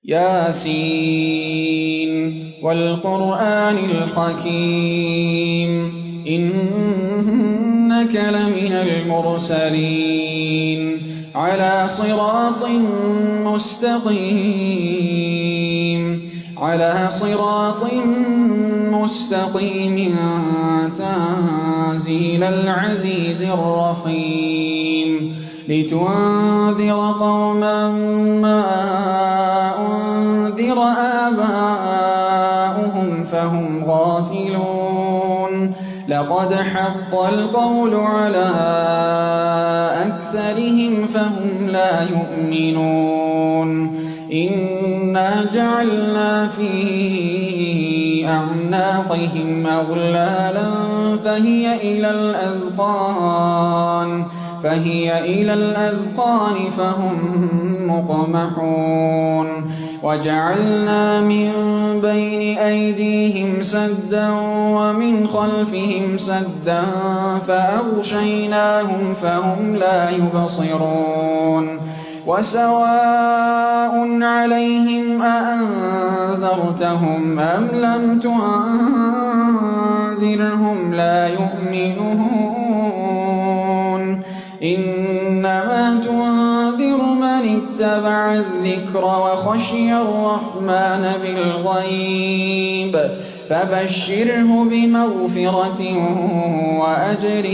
ياسين والقرآن الحكيم إنك لمن المرسلين على صراط مستقيم تنزيل العزيز الرحيم لتنذر قوما ما أنذر آباؤهم فهم غافلون لقد حق القول على أكثرهم فهم لا يؤمنون إنا جعلنا في أعناقهم أغلالا فهي إلى الأذقان فهم مقمحون وجعلنا من بين أيديهم سدا ومن خلفهم سدا فأغشيناهم فهم لا يبصرون وسواء عليهم أأنذرتهم أم لم تنذرهم لا يؤمنون إنما تنذر من اتبع الذكر وخشي الرحمن بالغيب فبشره بمغفرة وأجر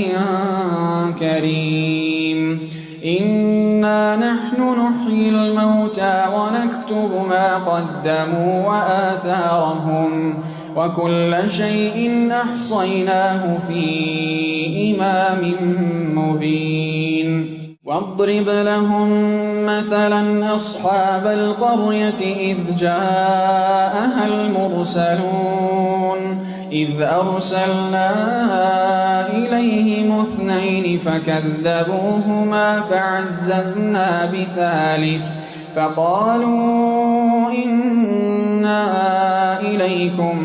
كريم إنا نحن نحيي الموتى ونكتب ما قدموا وآثارهم وكل شيء أحصيناه في إمام مبين واضرب لهم مثلا أصحاب القرية إذ جاءها المرسلون إذ أرسلنا إليهم 2 فكذبوهما فعززنا بثالث فقالوا إنا إليكم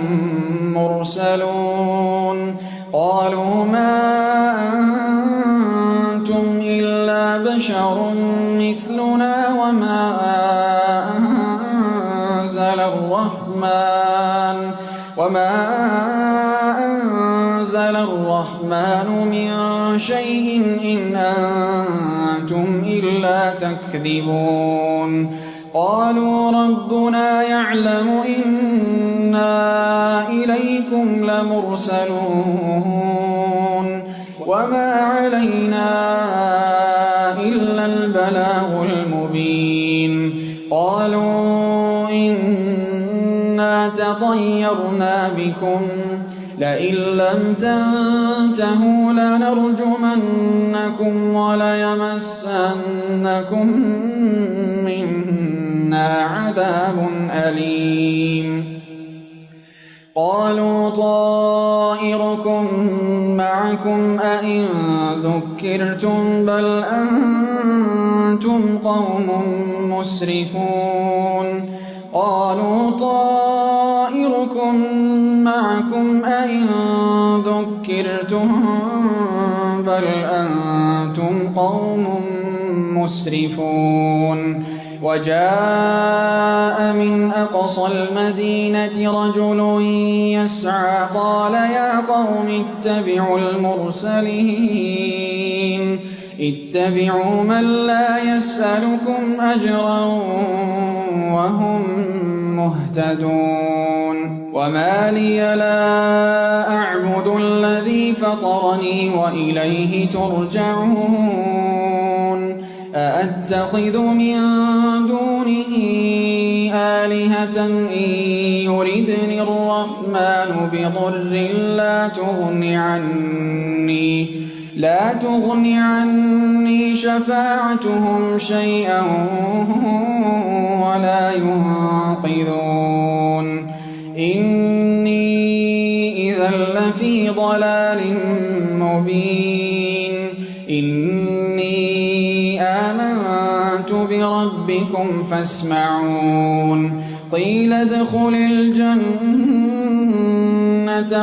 مرسلون قالوا ما أنتم إلا بشر مثلنا وما أنزل الرحمن من شيء إن أنتم إلا تكذبون قالوا ربنا يعلم إنا إليكم لمرسلون وما علينا إلا البلاغ المبين قالوا إنا تطيرنا بكم لئن لم تنتهوا لنرجمنكم وليمسنكم منا عذاب أليم قالوا طائركم معكم أئن ذكرتم بل أنتم قوم مسرفون قالوا طائركم معكم أئن ذكرتم بل أنتم قوم مسرفون وجاء من أقصى المدينة رجل يسعى قال يا قوم اتبعوا المرسلين اتبعوا من لا يسألكم أجرا وهم مهتدون وما لي لا أعبد الذي فطرني وإليه ترجعون أأتخذ من دونه آلهة إن يردني الرحمن بضر لا تغن عني شفاعتهم شيئا ولا ينقذون إني إذا لفي ضلال مبين إني آمنت بربكم فاسمعون قيل ادخل الجنة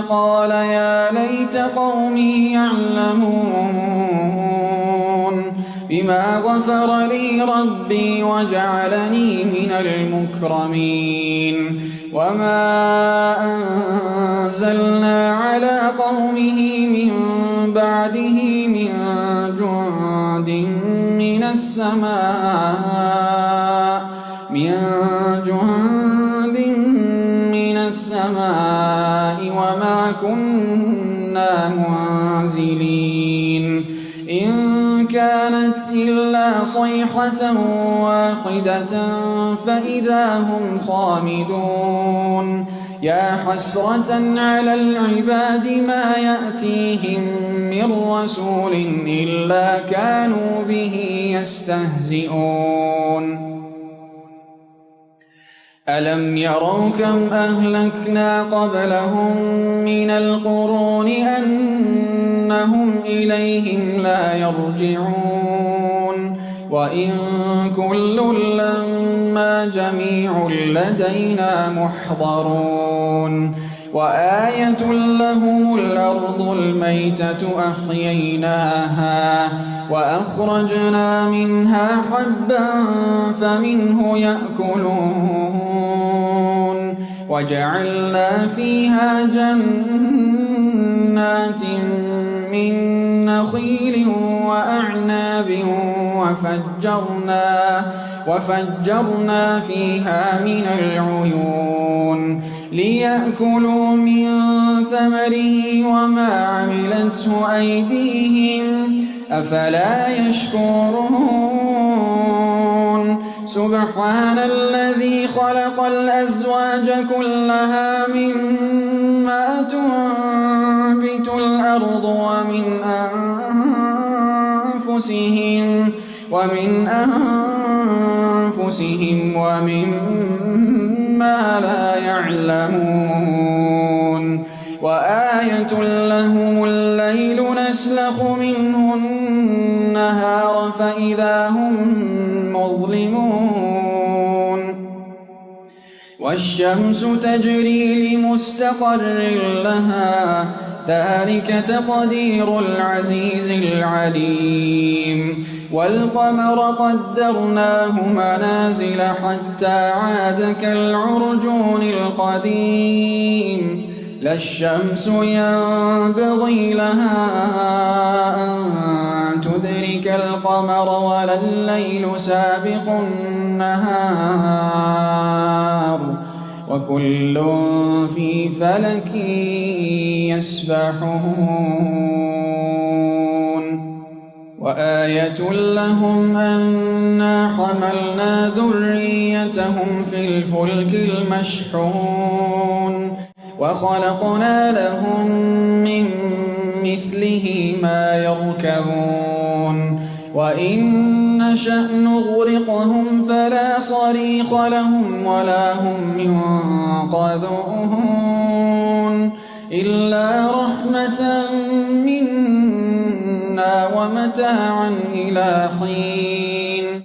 قال يا ليت قومي يعلمون بما غفر لي ربي وجعلني من المكرمين وما أنزلنا على قومه من بعده من جند من السماء وما كنا منزلين إن كانت إلا صيحة واحدة فإذا هم خامدون يا حسرة على العباد ما يأتيهم من رسول إلا كانوا به يستهزئون ألم يروا كم أهلكنا قبلهم من القرون أنهم إليهم لا يرجعون وإن كل لما جميع لدينا محضرون وآية لهم الأرض الميتة أحييناها وأخرجنا منها حبا فمنه يأكلون وجعلنا فيها جنات من نخيل وأعناب وفجرنا فيها من العيون ليأكلوا من ثمره وما عملته أيديهم أفلا يشكرون سبحان الذي خلق الأزواج كلها مما تنبت الأرض ومن أنفسهم ومما لا يعلمون وآية لهم الليل نسلخ منه النهار فإذا هم مظلمون والشمس تجري لمستقر لها ذلك تقدير العزيز العليم والقمر قدرناه منازل حتى عاد كالعرجون القديم لا الشمس ينبغي لها أن تدرك القمر ولا الليل سابق النهار وكل في فلك يسبحون وآية لهم أنا حملنا ذريتهم في الفلك المشحون وخلقنا لهم من مثله ما يركبون وإن نشأ نغرقهم فلا صريخ لهم ولا هم ينقذون إلا رحمة منا ومتاعا إلى حين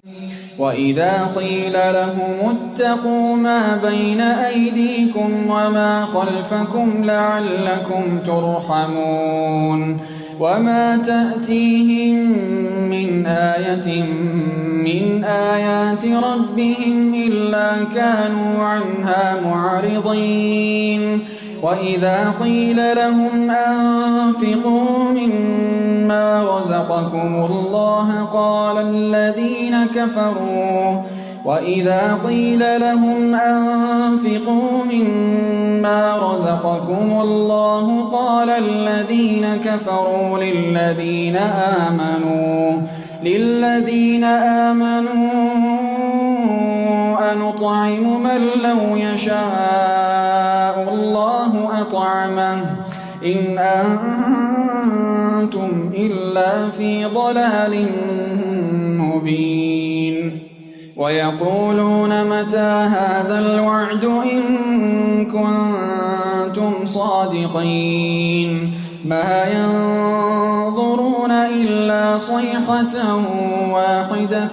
وإذا قيل لهم اتقوا ما بين أيديكم وما خلفكم لعلكم ترحمون وما تأتيهم من آية من آيات ربهم إلا كانوا عنها معرضين وإذا قيل لهم أنفقوا مما رزقكم الله قال الذين كفروا وإذا قيل لهم أنفقوا مما رزقكم الله قال الذين كفروا للذين آمنوا أنطعم من لو يشاء الله أطعمه إن أنتم إلا في ضلال مبين ويقولون متى هذا الوعد إن كنتم صادقين ما ينظرون إلا صيحة واحدة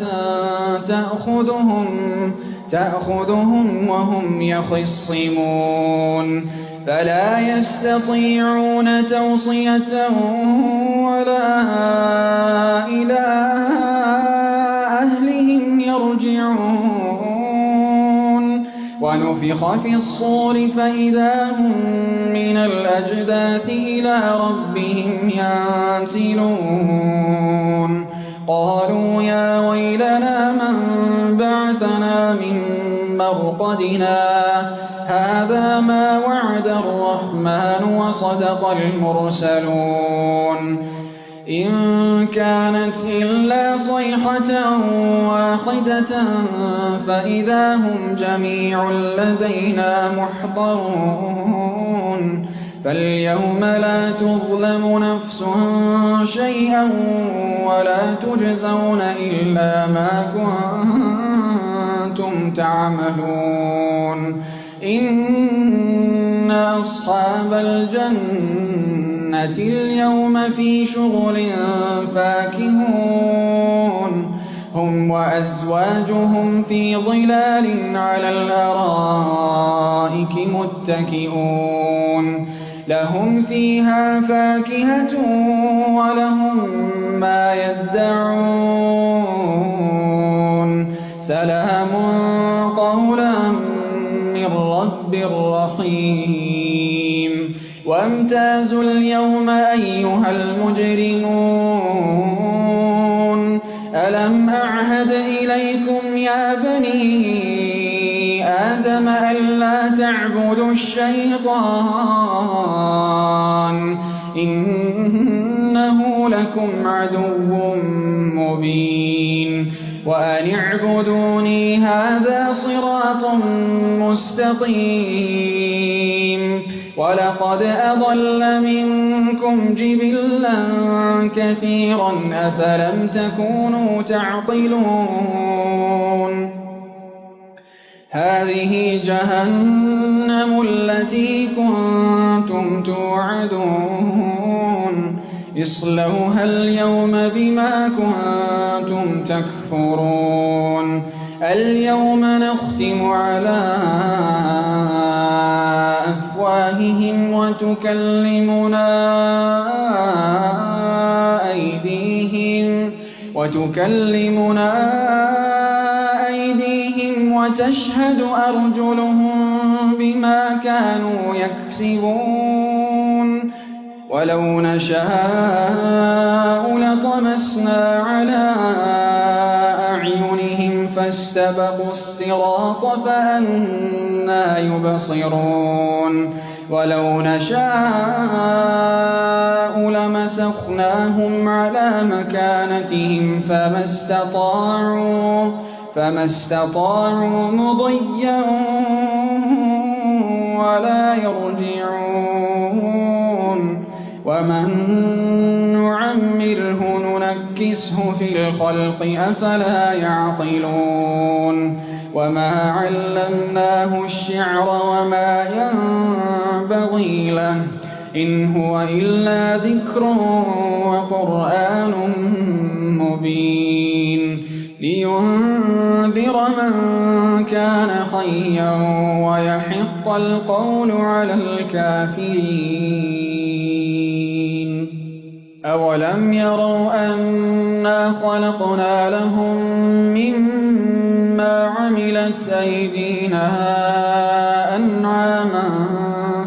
تأخذهم وهم يخصمون فلا يستطيعون توصية ولا إلى ونفخ في الصور فإذا هم من الأجداث إلى ربهم ينسلون قالوا يا ويلنا من بعثنا من مرقدنا هذا ما وعد الرحمن وصدق المرسلون إن كانت إلا صيحة واحدة فإذا هم جميع لدينا محضرون فاليوم لا تظلم نفس شيئا ولا تجزون إلا ما كنتم تعملون إن أصحاب الجنة اليوم في شغل فاكهون هم وأزواجهم في ظلال على الأرائك متكئون لهم فيها فاكهة ولهم ما يدعون سلام قولا من رب رحيم وامتازوا اليوم أيها المجرمون ألم أعهد إليكم يا بني آدم ألا تعبدوا الشيطان إنه لكم عدو مبين وأن اعبدوني هذا صراط مستقيم ولقد أضل منكم جبلا كثيرا أفلم تكونوا تعقلون هذه جهنم التي كنتم توعدون اصلوها اليوم بما كنتم تكفرون اليوم نختم على أفواههم وتكلمنا أيديهم وتشهد أرجلهم بما كانوا يكسبون ولو نشاء لطمسنا على أعينهم فاستبقوا الصراط فأنى يبصرون ولو نشاء لمسخناهم على مكانتهم فما استطاعوا مضيا ولا يرجعون ومن نعمره ننكسه في الخلق أفلا يعقلون وما علمناه الشعر وما ينبغي له إن هو إلا ذكر وقرآن مبين لينذر من كان حيا ويحق القول على الكافرين أولم يروا أنا خلقنا لهم مما عملت أيدينا أنعاما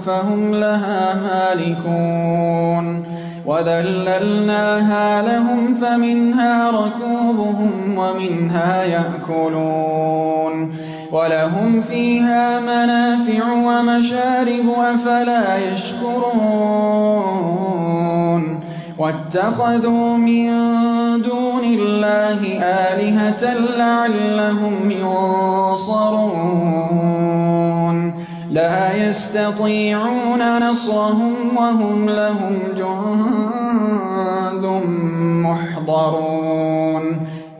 فهم لها مالكون وذللناها لهم فمنها ركوبهم ومنها يأكلون ولهم فيها منافع ومشارب أفلا يشكرون واتخذوا من دون الله آلهة لعلهم ينصرون لا يستطيعون نصرهم وهم لهم جند محضرون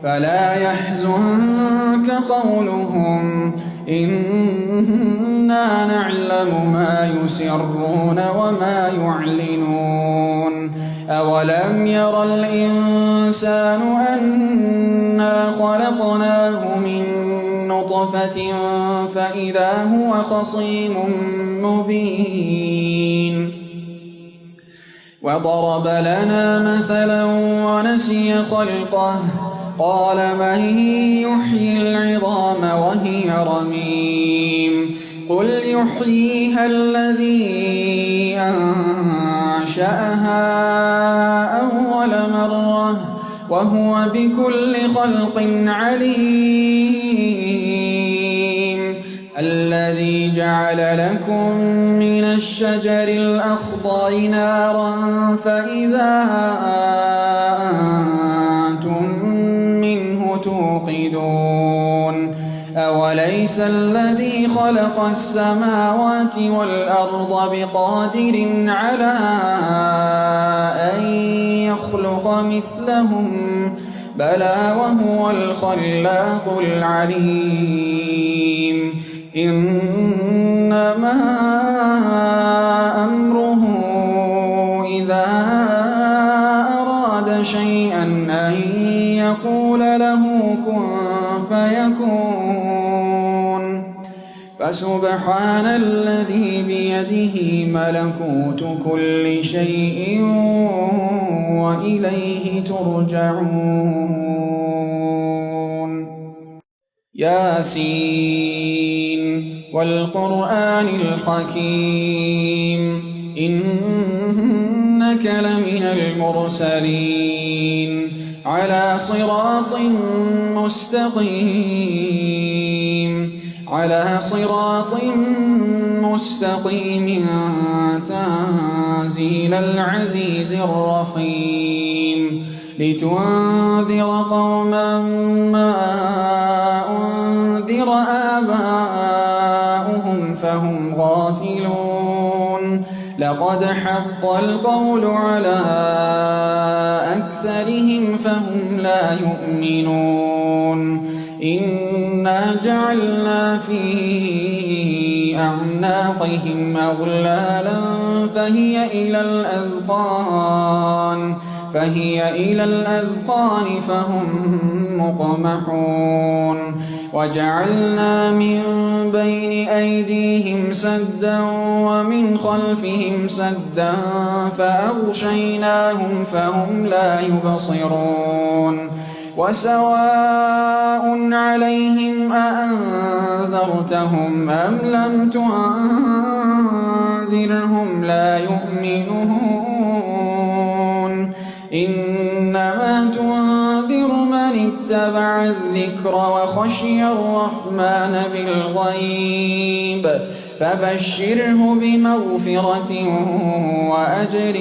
فلا يحزنك قولهم إنا نعلم ما يسرون وما يعلنون أولم ير الإنسان أنا خلقناه من نطفة فإذا هو خصيم مبين وضرب لنا مثلا ونسي خلقه قال من يحيي العظام وهي رميم يحييها الذي أنشأها أول مرة وهو بكل خلق عليم الذي جعل لكم من الشجر الأخضر نارا فإذا أنتم منه توقدون أوليس الذي خلق السماوات والأرض بقادر على أن يخلق مثلهم بلى وهو الخلاق العليم إنما أمره إذا أراد شيئا أن يقول له كن فيكون فسبحان الذي بيده ملكوت كل شيء وإليه ترجعون ياسين والقرآن الحكيم إنك لمن المرسلين على صراط مستقيم تنزيل العزيز الرحيم لتنذر قوما ما أنذر آباؤهم فهم غافلون لقد حق القول على أكثرهم فهم لا يؤمنون إنا جعلنا في أعناقهم أغلالا فهي إلى الأذقان فهم مقمحون وجعلنا من بين أيديهم سدا ومن خلفهم سدا فأغشيناهم فهم لا يبصرون وسواء عليهم أأنذرتهم أم لم تنذرهم لا يؤمنون إنما تنذر من اتبع الذكر وخشي الرحمن بالغيب فبشره بمغفرة وأجر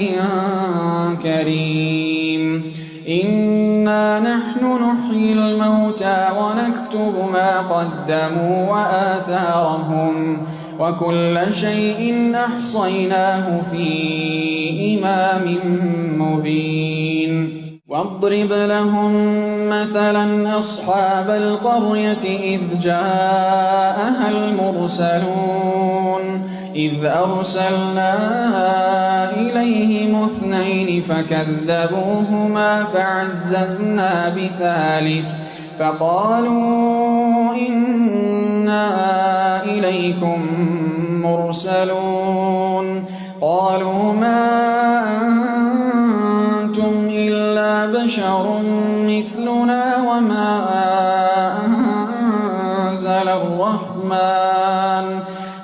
كريم إنا نحن نحيي الموتى ونكتب ما قدموا وآثارهم وكل شيء أحصيناه في إمام مبين واضرب لهم مثلا أصحاب القرية إذ جاءها المرسلون إذ أرسلنا إليهم 2 فكذبوهما فعززنا بثالث فقالوا إنا إليكم مرسلون قالوا ما أنتم إلا بشر مثلنا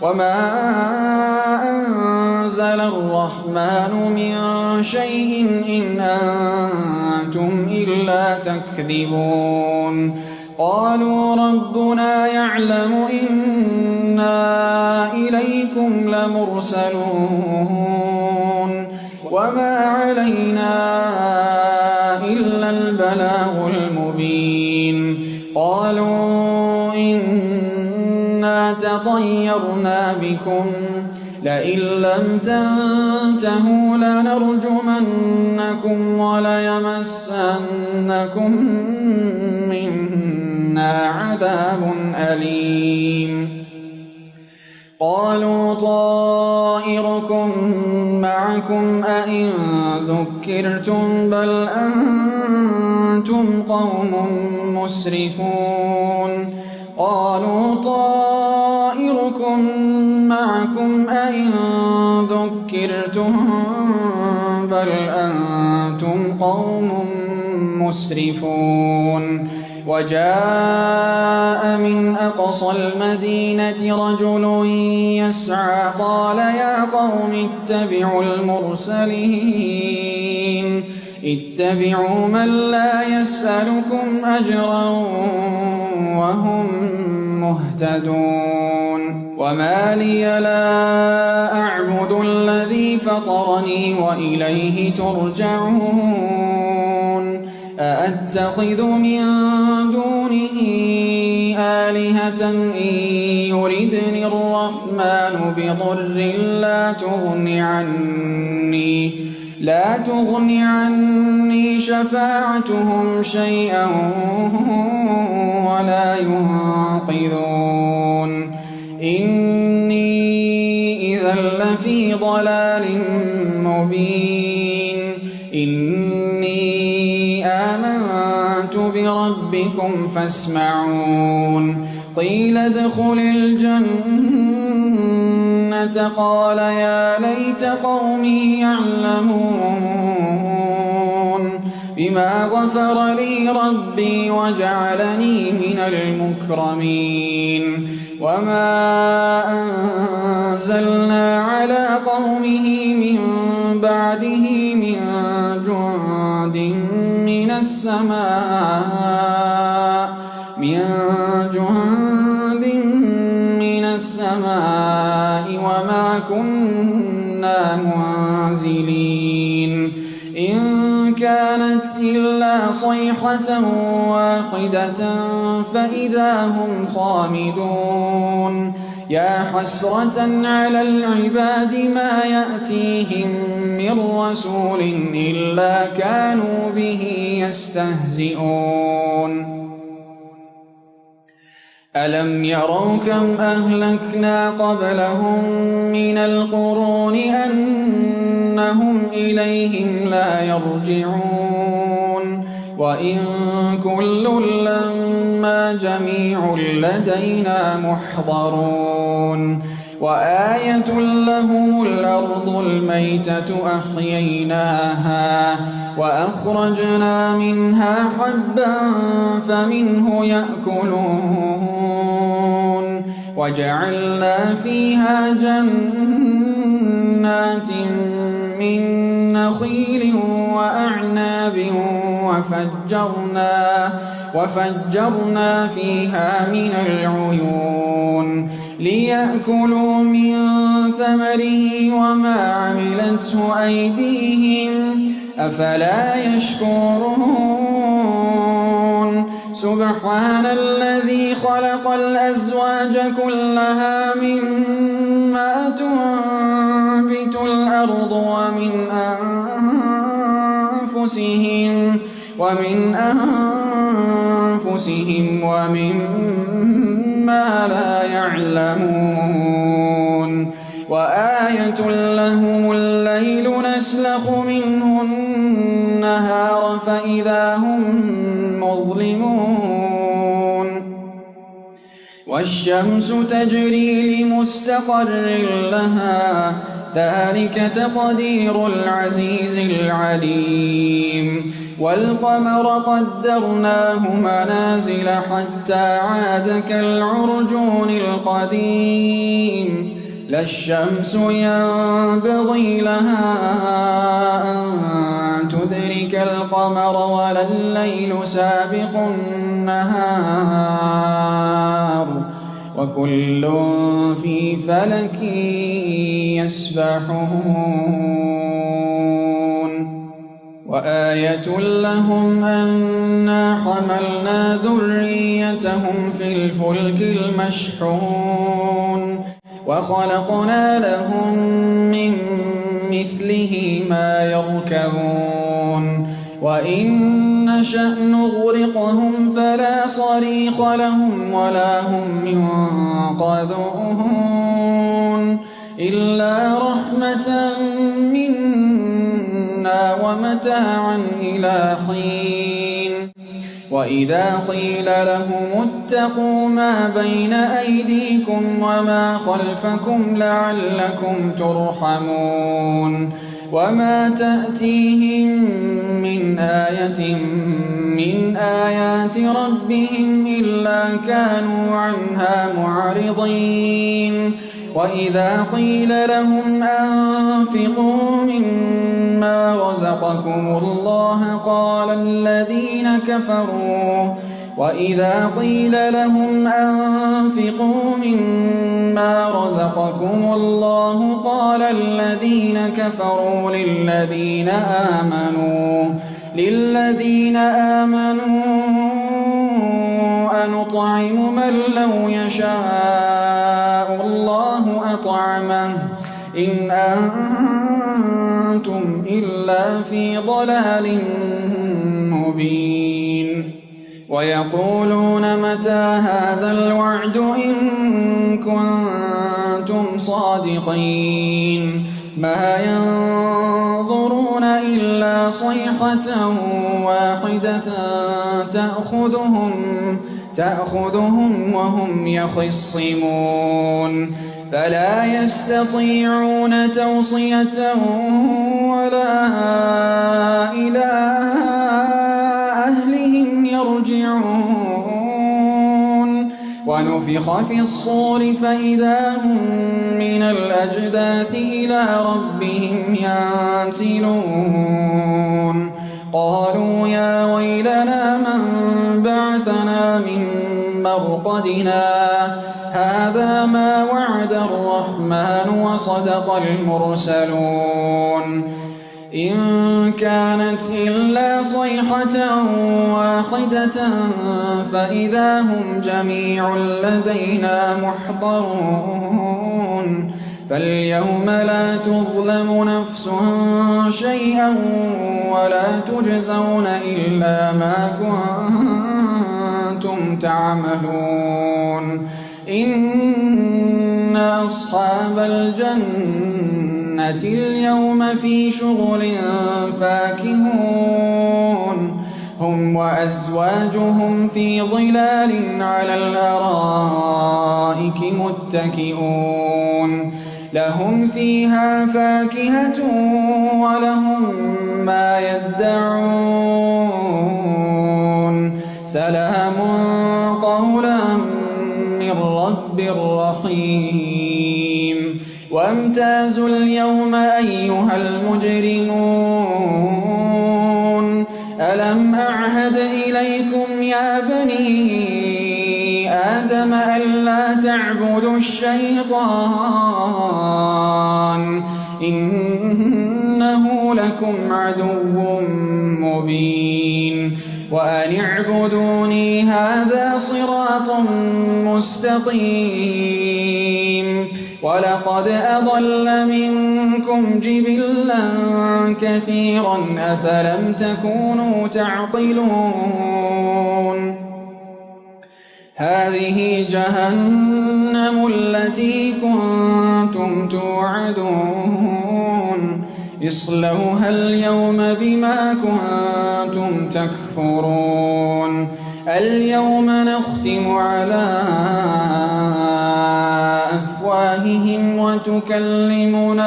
وما أنزل الرحمن من شيء إن أنتم إلا تكذبون قالوا ربنا يعلم إنا إليكم لمرسلون وما علينا إلا البلاغ المبين قالوا إنا تطيرنا بكم لئن لم تنتهوا لنرجمنكم وليمسنكم منا عذاب أليم قالوا طائركم معكم أئن ذكرتم بل أنتم قوم مسرفون قالوا طائركم معكم أئن ذكرتم بل أنتم قوم مسرفون وجاء من أقصى المدينة رجل يسعى قال يا قوم اتبعوا المرسلين اتبعوا من لا يسألكم أجرا وهم مهتدون وما لي لا أعبد الذي فطرني وإليه ترجعون أأتخذ من دونه آلهة إن يردني الرحمن بضر لا تغني عني شفاعتهم شيئا ولا ينقذون إني إذا لفي ضلال مبين إني آمنت بربكم فاسمعون قيل ادخل الجنة قال يا ليت قومي يعلمون بما غفر لي ربي وجعلني من المكرمين وما أنزلنا على قومه من بعده من جند من السماء وما كنا منزلين إن كانت إلا صيحة واحدة فإذا هم خامدون يا حسرة على العباد ما يأتيهم من رسول إلا كانوا به يستهزئون ألم يروا كم أهلكنا قبلهم من القرون أنهم إليهم لا يرجعون وإن كل لما جميع لدينا محضرون وآية لهم الأرض الميتة أحييناها وأخرجنا منها حبا فمنه يأكلون وجعلنا فيها جنات من نخيل وأعناب وفجرنا فيها من العيون ليأكلوا من ثمره وما عملته أيديهم أفلا يشكرون سبحان الذي خلق الأزواج كلها مما تنبت الأرض ومن أنفسهم ومما لا يعلمون وآية لهم الليل نسلخ منه النهار فإذا هم مظلمون والشمس تجري لمستقر لها ذلك تقدير العزيز العليم والقمر قدرناه منازل حتى عاد كالعرجون القديم لا الشمس ينبغي لها أن تدرك القمر ولا الليل سابق النهار وكل في فلك يسبحون وآية لهم أنا حملنا ذريتهم في الفلك المشحون وخلقنا لهم من مثله ما يركبون وإن نشأ نغرقهم فلا صريخ لهم ولا هم ينقذون إلا رحمة منا ومتاعا إلى حين وإذا قيل لهم اتقوا ما بين أيديكم وما خلفكم لعلكم ترحمون وما تأتيهم من آية من آيات ربهم إلا كانوا عنها معرضين وإذا قيل لهم أنفقوا مما رزقكم الله قال الذين كفروا للذين آمنوا أنطعم من لو يشاء الله أطعمه إن أنتم إلا في ضلال مبين ويقولون متى هذا الوعد إن كنتم صادقين ما ينظرون إلا صيحة واحدة تأخذهم وهم يخصمون فلا يستطيعون توصية ولا إلى أهلهم يرجعون ونفخ في الصور فإذا هم من الأجداث إلى ربهم ينسلون قالوا يا ويلنا من بعثنا من مرقدنا هذا ما وعد الرحمن وصدق المرسلون إن كانت إلا صيحة واحدة فإذا هم جميع لدينا محضرون فاليوم لا تظلم نفس شيئا ولا تجزون إلا ما كنتم تعملون إن أصحاب الجنة اليوم في شغل فاكهون هم وأزواجهم في ظلال على الأرائك متكئون لهم فيها فاكهة ولهم ما يدعون سلام قولا من رب رحيم وامتازوا اليوم أيها المجرمون ألم أعهد إليكم يا بني آدم ألا تعبدوا الشيطان إنه لكم عدو مبين وأن اعبدوني هذا صراط مستقيم ولقد أضل منكم جبلا كثيرا أفلم تكونوا تعقلون هذه جهنم التي كنتم توعدون اصلوها اليوم بما كنتم تكفرون اليوم نختم على أفواههم وتكلمنا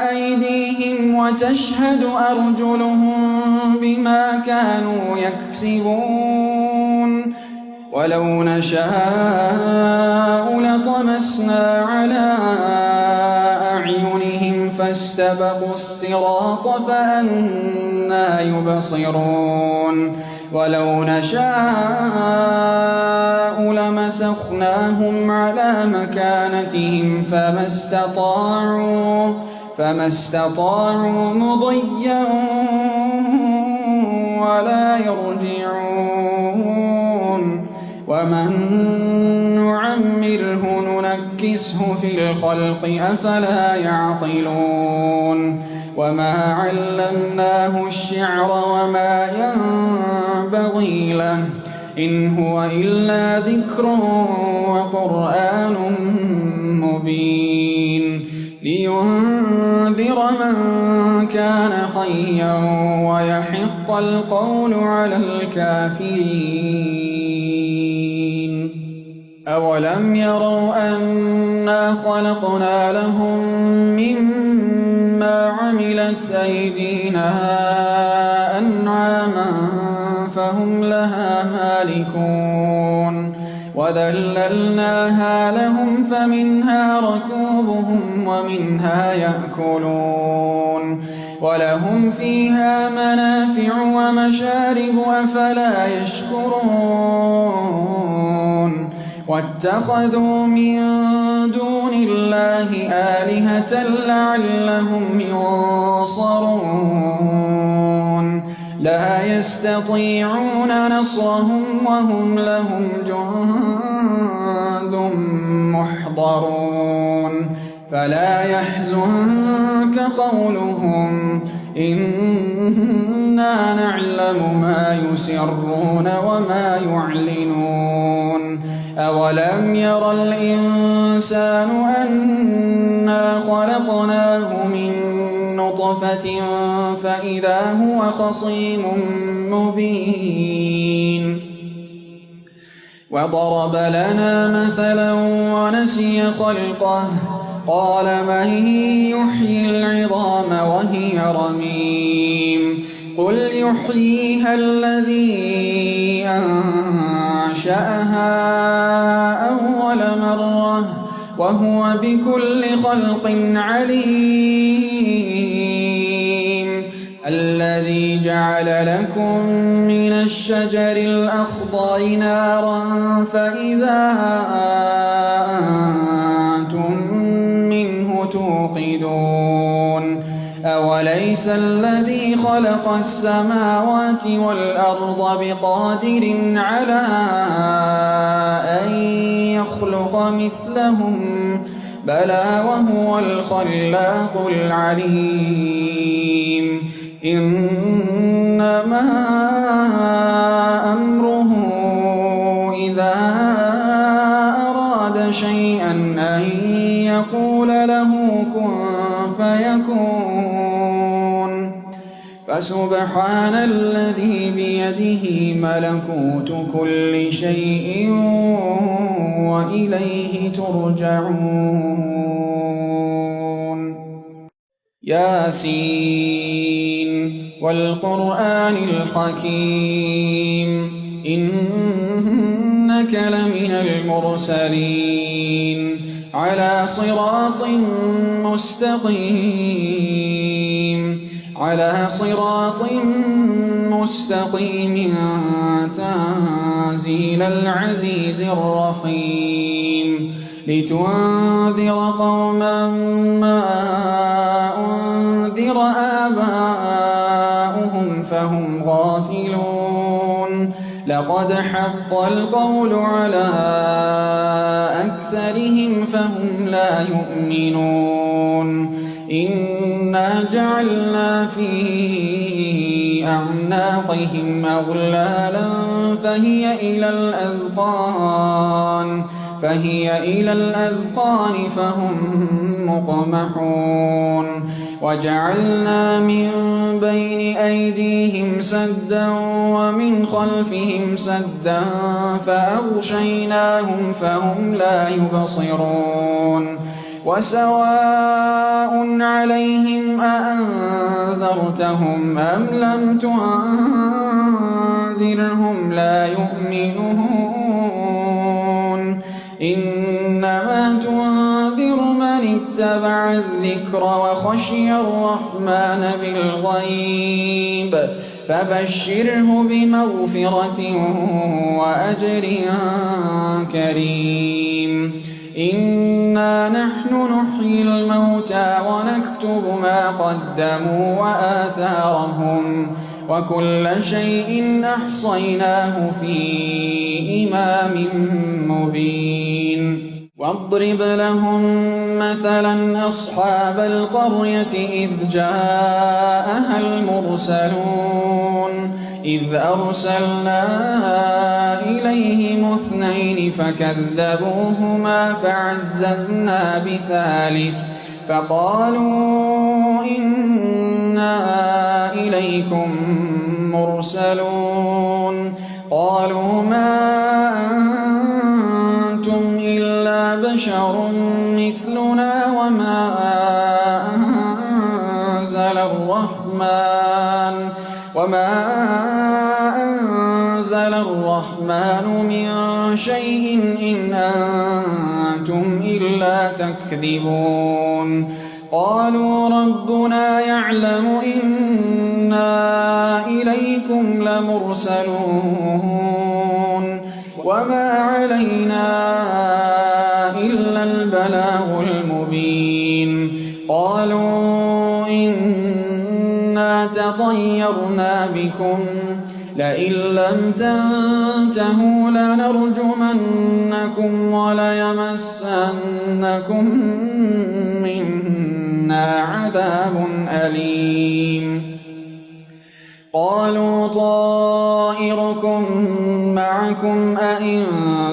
أيديهم وتشهد أرجلهم بما كانوا يكسبون ولو نشاء لطمسنا على أعينهم فاستبقوا الصراط فأنى يبصرون ولو نشاء لمسخناهم على مكانتهم فما استطاعوا مضيا ولا يرجعون ومن نعمره ننكسه في الخلق أفلا يعقلون وما علمناه الشعر وما ينبغي له إن هو إلا ذكر وقرآن مبين لينذر من كان حيا ويحق القول على الكافرين أولم يروا أنا خلقنا لهم مما عملت أيدينا أنعاما فهم لها مالكون وذللناها لهم فمنها ركوبهم ومنها يأكلون ولهم فيها منافع ومشارب أفلا يشكرون واتخذوا من دون الله آلهة لعلهم ينصرون لا يستطيعون نصرهم وهم لهم جند محضرون فلا يحزنك قولهم إنا نعلم ما يسرون وما يعلنون أولم ير الإنسان أنا خلقناه من نطفة فإذا هو خصيم مبين وضرب لنا مثلا ونسي خلقه قال من يحيي العظام وهي رميم قل يحييها الذي أنشأها أول مرة وهو بكل خلق عليم الذي جعل لكم من الشجر الأخضر نارا فإذا أنتم منه توقدون أوليس الذي خلق السماوات والأرض بقادر على أن يخلق مثلهم بلى وهو الخلاق العليم إنما أمره إذا أراد شيئا أن يقول له كن فيكون فسبحان الذي بيده ملكوت كل شيء وإليه ترجعون ياسين والقرآن الحكيم إنك لمن المرسلين على صراط مستقيم تنزيل العزيز الرحيم لتنذر قوما ما أنذر آباؤهم فهم غافلون لقد حق القول على أكثرهم فهم لا يؤمنون إنا جعلنا في أعناقهم أغلالا فهي إلى الأذقان فهم مقمحون وجعلنا من بين أيديهم سدا ومن خلفهم سدا فأغشيناهم فهم لا يبصرون وسواء عليهم أأنذرتهم أم لم تنذرهم لا يؤمنون إنما تنذر من اتبع الذكر وخشي الرحمن بالغيب فبشره بمغفرة وأجر كريم إنا نحن نحيي الموتى ونكتب ما قدموا وآثارهم وكل شيء أحصيناه في إمام مبين واضرب لهم مثلا أصحاب القرية إذ جاءها المرسلون إذ أرسلنا إليهم اثنين فكذبوهما فعززنا بثالث فقالوا إنا إليكم مرسلون قالوا ما أنتم بشر مثلنا وما أنزل الرحمن من شيء إن أنتم إلا تكذبون قالوا ربنا يعلم إنا إليكم لمرسلون وما علينا إلا البلاغ المبين قالوا إنا تطيرنا بكم لئن لم تنتهوا لنرجمنكم وليمسنكم منا عذاب أليم قالوا طائركم معكم أئن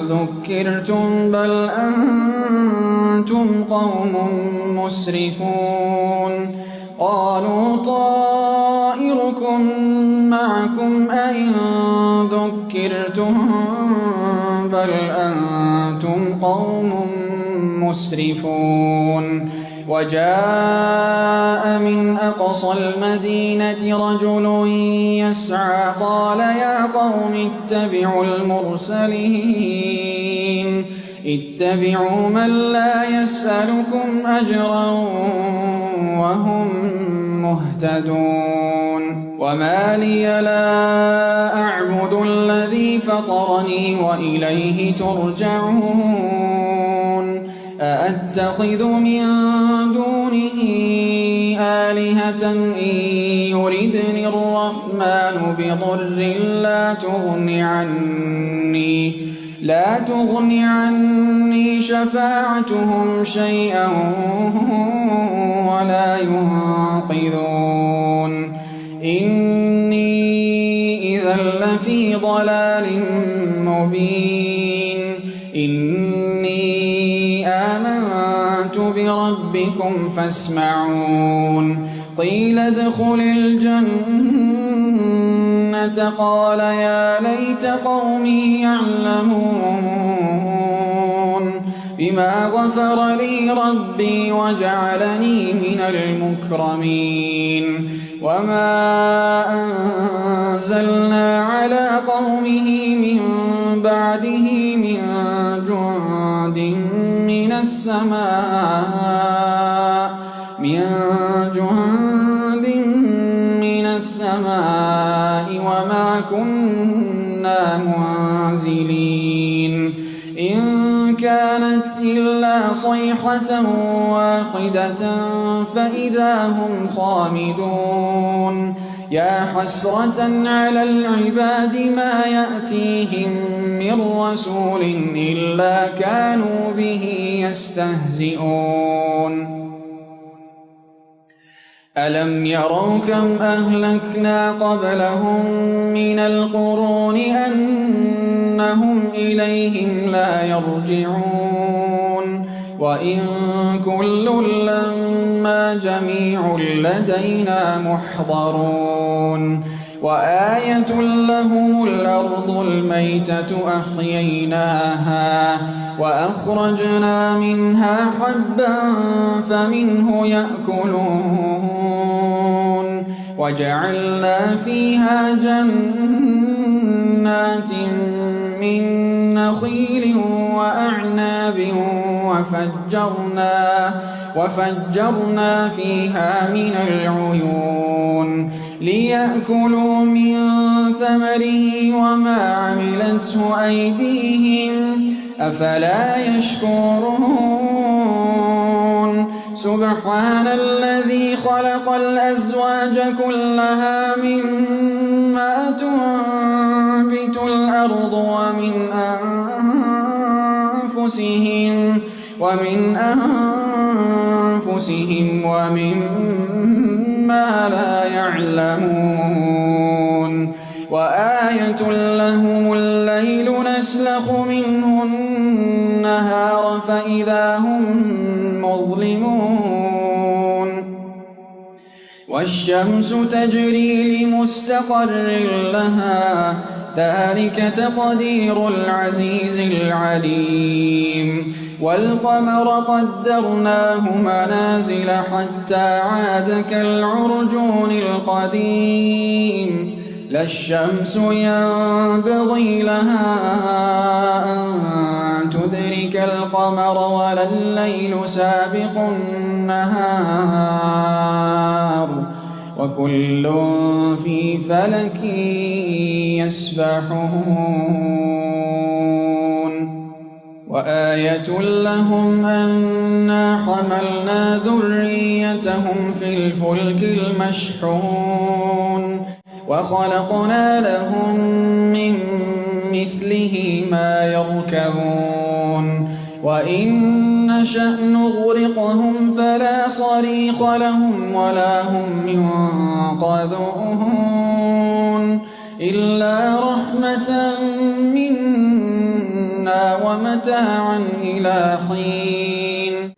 ذكرتم بل أنتم قوم مسرفون قالوا طائركم معكم أئن ذكرتم بل أنتم قوم مسرفون وجاء من أقصى المدينة رجل يسعى قال يا قوم اتبعوا المرسلين اتبعوا من لا يسألكم أجرا وهم مهتدون وما لي لا أعبد الذي فطرني وإليه ترجعون أأتخذ من دونه آلهة إن يردني الرحمن بضر لا تغن عني شفاعتهم شيئا ولا ينقذون إني إذا لفي ضلال مبين إني آمنت بربكم فاسمعون قيل ادخل الجنة قال يا ليت قومي يعلمون بما غفر لي ربي وجعلني من المكرمين وما أنزلنا على قومه من بعده من جند من السماء وما كنا منزلين إن كانت إلا صيحة واحدة فإذا هم خامدون يا حسرة على العباد ما يأتيهم من رسول إلا كانوا به يستهزئون ألم يروا كم أهلكنا قبلهم من القرون أنهم إليهم لا يرجعون وإن كل لما جميع لدينا محضرون وآية لهم الأرض الميتة أحييناها وأخرجنا منها حبا فمنه يأكلون وجعلنا فيها جنات من نخيل وأعناب وفجرنا فيها من العيون ليأكلوا من ثمره وما عملته أيديهم أفلا يشكرون سبحان الذي خلق الأزواج كلها مما تنبت الأرض ومن أنفسهم ومما لا يعلمون وآية لهم الليل نسلخ منه النهار فإذا هم مظلمون والشمس تجري لمستقر لها ذلك تقدير العزيز العليم والقمر قدرناه منازل حتى عاد كالعرجون القديم لا الشمس ينبغي لها أن تدرك القمر ولا الليل سابق النهار وكل في فلك يسبحون وآية لهم أنا حملنا ذريتهم في الفلك المشحون وخلقنا لهم من مثله ما يركبون وإن نشأ نغرقهم فلا صريخ لهم ولا هم ينقذون إلا رحمة منا ومتاعا إلى حين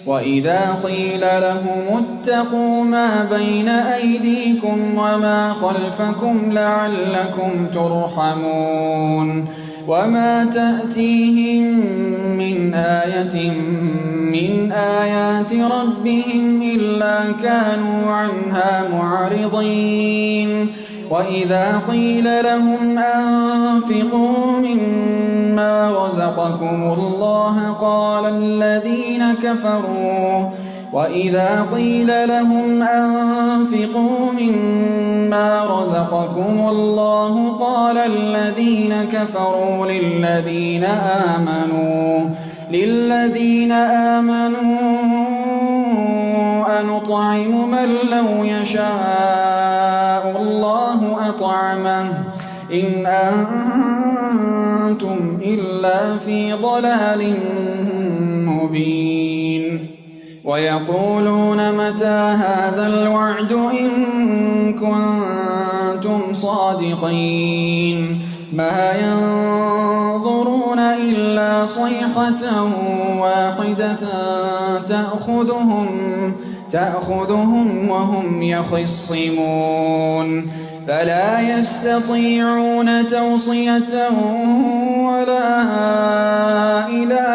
وإذا قيل لهم اتقوا ما بين أيديكم وما خلفكم لعلكم ترحمون وما تأتيهم من آية من آيات ربهم إلا كانوا عنها معرضين وإذا قيل لهم أنفقوا مما رزقكم الله قال الذين كفروا وإذا قيل لهم أنفقوا مما رزقكم الله قال الذين كفروا للذين آمنوا أنطعم من لو يشاء الله أطعمه إن أنتم إلا في ضلال مبين ويقولون متى هذا الوعد إن كنتم صادقين ما ينظرون إلا صيحة واحدة تأخذهم وهم يخصمون فلا يستطيعون توصية ولا إلى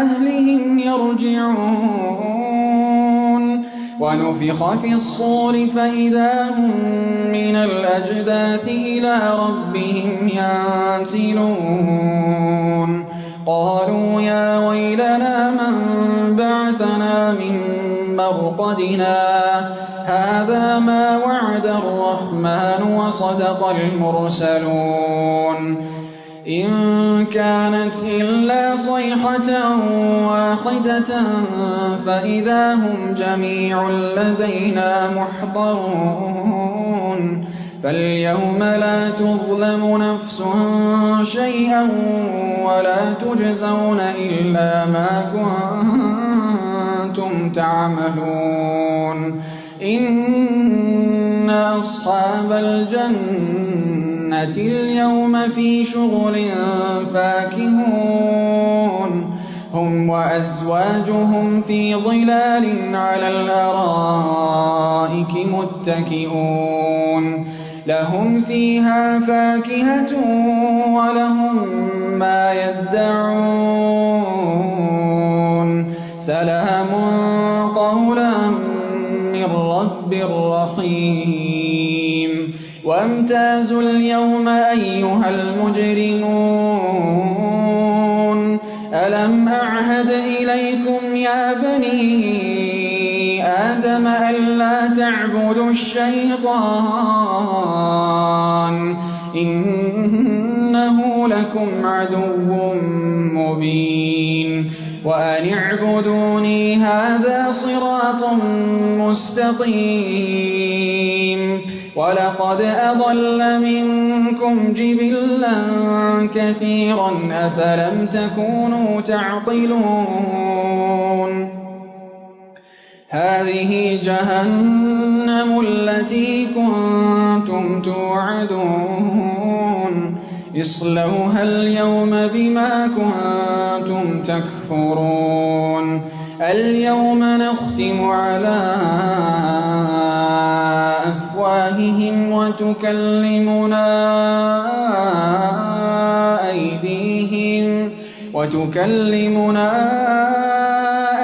أهلهم يرجعون ونفخ في الصور فإذا هم من الأجداث إلى ربهم ينسلون قالوا يا ويلنا من بعثنا من مرقدنا هذا ما وعد الرحمن وصدق المرسلون إن كانت إلا صيحة واحدة فإذا هم جميع لدينا محضرون فاليوم لا تظلم نفس شيئا ولا تجزون إلا ما كنتم تعملون إن أصحاب الجنة اليوم في شغل فاكهون هم وأزواجهم في ظلال على الأرائك متكئون لهم فيها فاكهة ولهم ما يدعون سلام قولا من رب رحيم وامتازوا اليوم أيها المجرمون ألم أعهد إليكم يا بني آدم ألا تعبدوا الشيطان إنه لكم عدو مبين وأن اعبدوني هذا صراط مستقيم ولقد أضل منكم جبلا كثيرا أفلم تكونوا تعقلون هذه جهنم التي كنتم توعدون اصلوها اليوم بما كنتم تكفرون اليوم نختم على أفواههم وتكلمنا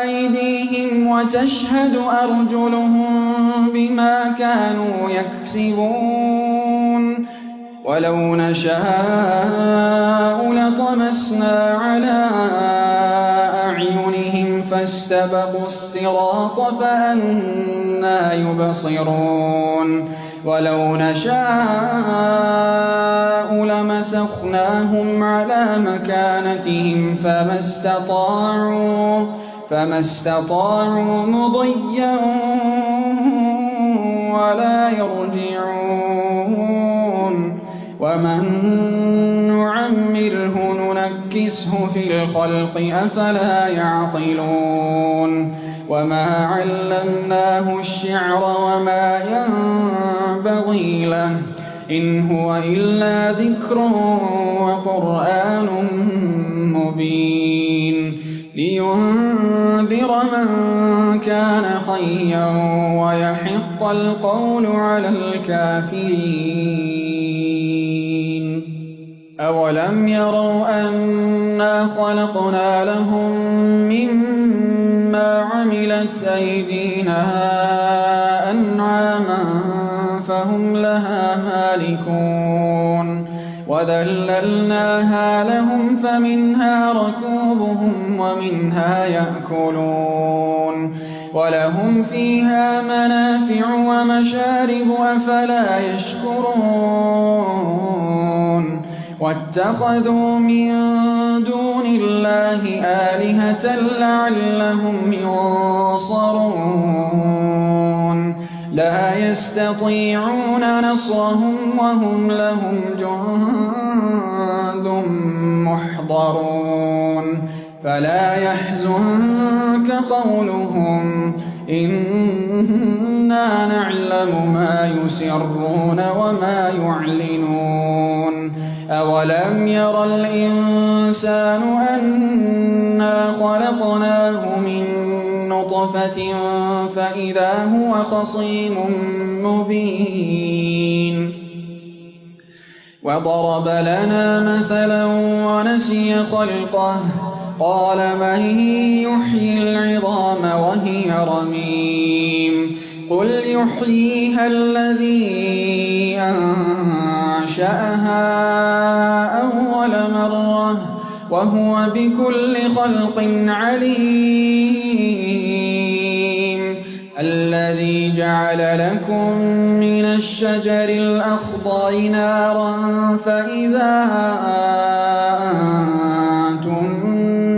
أيديهم وتشهد أرجلهم بما كانوا يكسبون ولو نشاء لطمسنا على أعينهم فاستبقوا الصراط فأنى يبصرون ولو نشاء لمسخناهم على مكانتهم فما استطاعوا مضيا ولا يرجعون ومن نعمره ننكسه في الخلق أفلا يعقلون وما علمناه الشعر وما ينبغي له إن هو إلا ذكر وقرآن مبين لينذر من كان حيا ويحق القول على الكافرين أولم يروا أنا خلقنا لهم مما عملت أيدينا أنعاما فهم لها مالكون وذللناها لهم فمنها ركوبهم ومنها يأكلون ولهم فيها منافع ومشارب أفلا يشكرون واتخذوا من دون الله آلهة لعلهم ينصرون لا يستطيعون نصرهم وهم لهم جند محضرون فلا يحزنك قولهم إنا نعلم ما يسرون وما يعلنون أولم ير الإنسان أنا خلقناه من نطفة فإذا هو خصيم مبين وضرب لنا مثلا ونسي خلقه قال من يحيي العظام وهي رميم قل يحييها الذي أنشأها أول مرة وهو بكل خلق عليم الذي جعل لكم من الشجر الأخضر نارا فإذا أنتم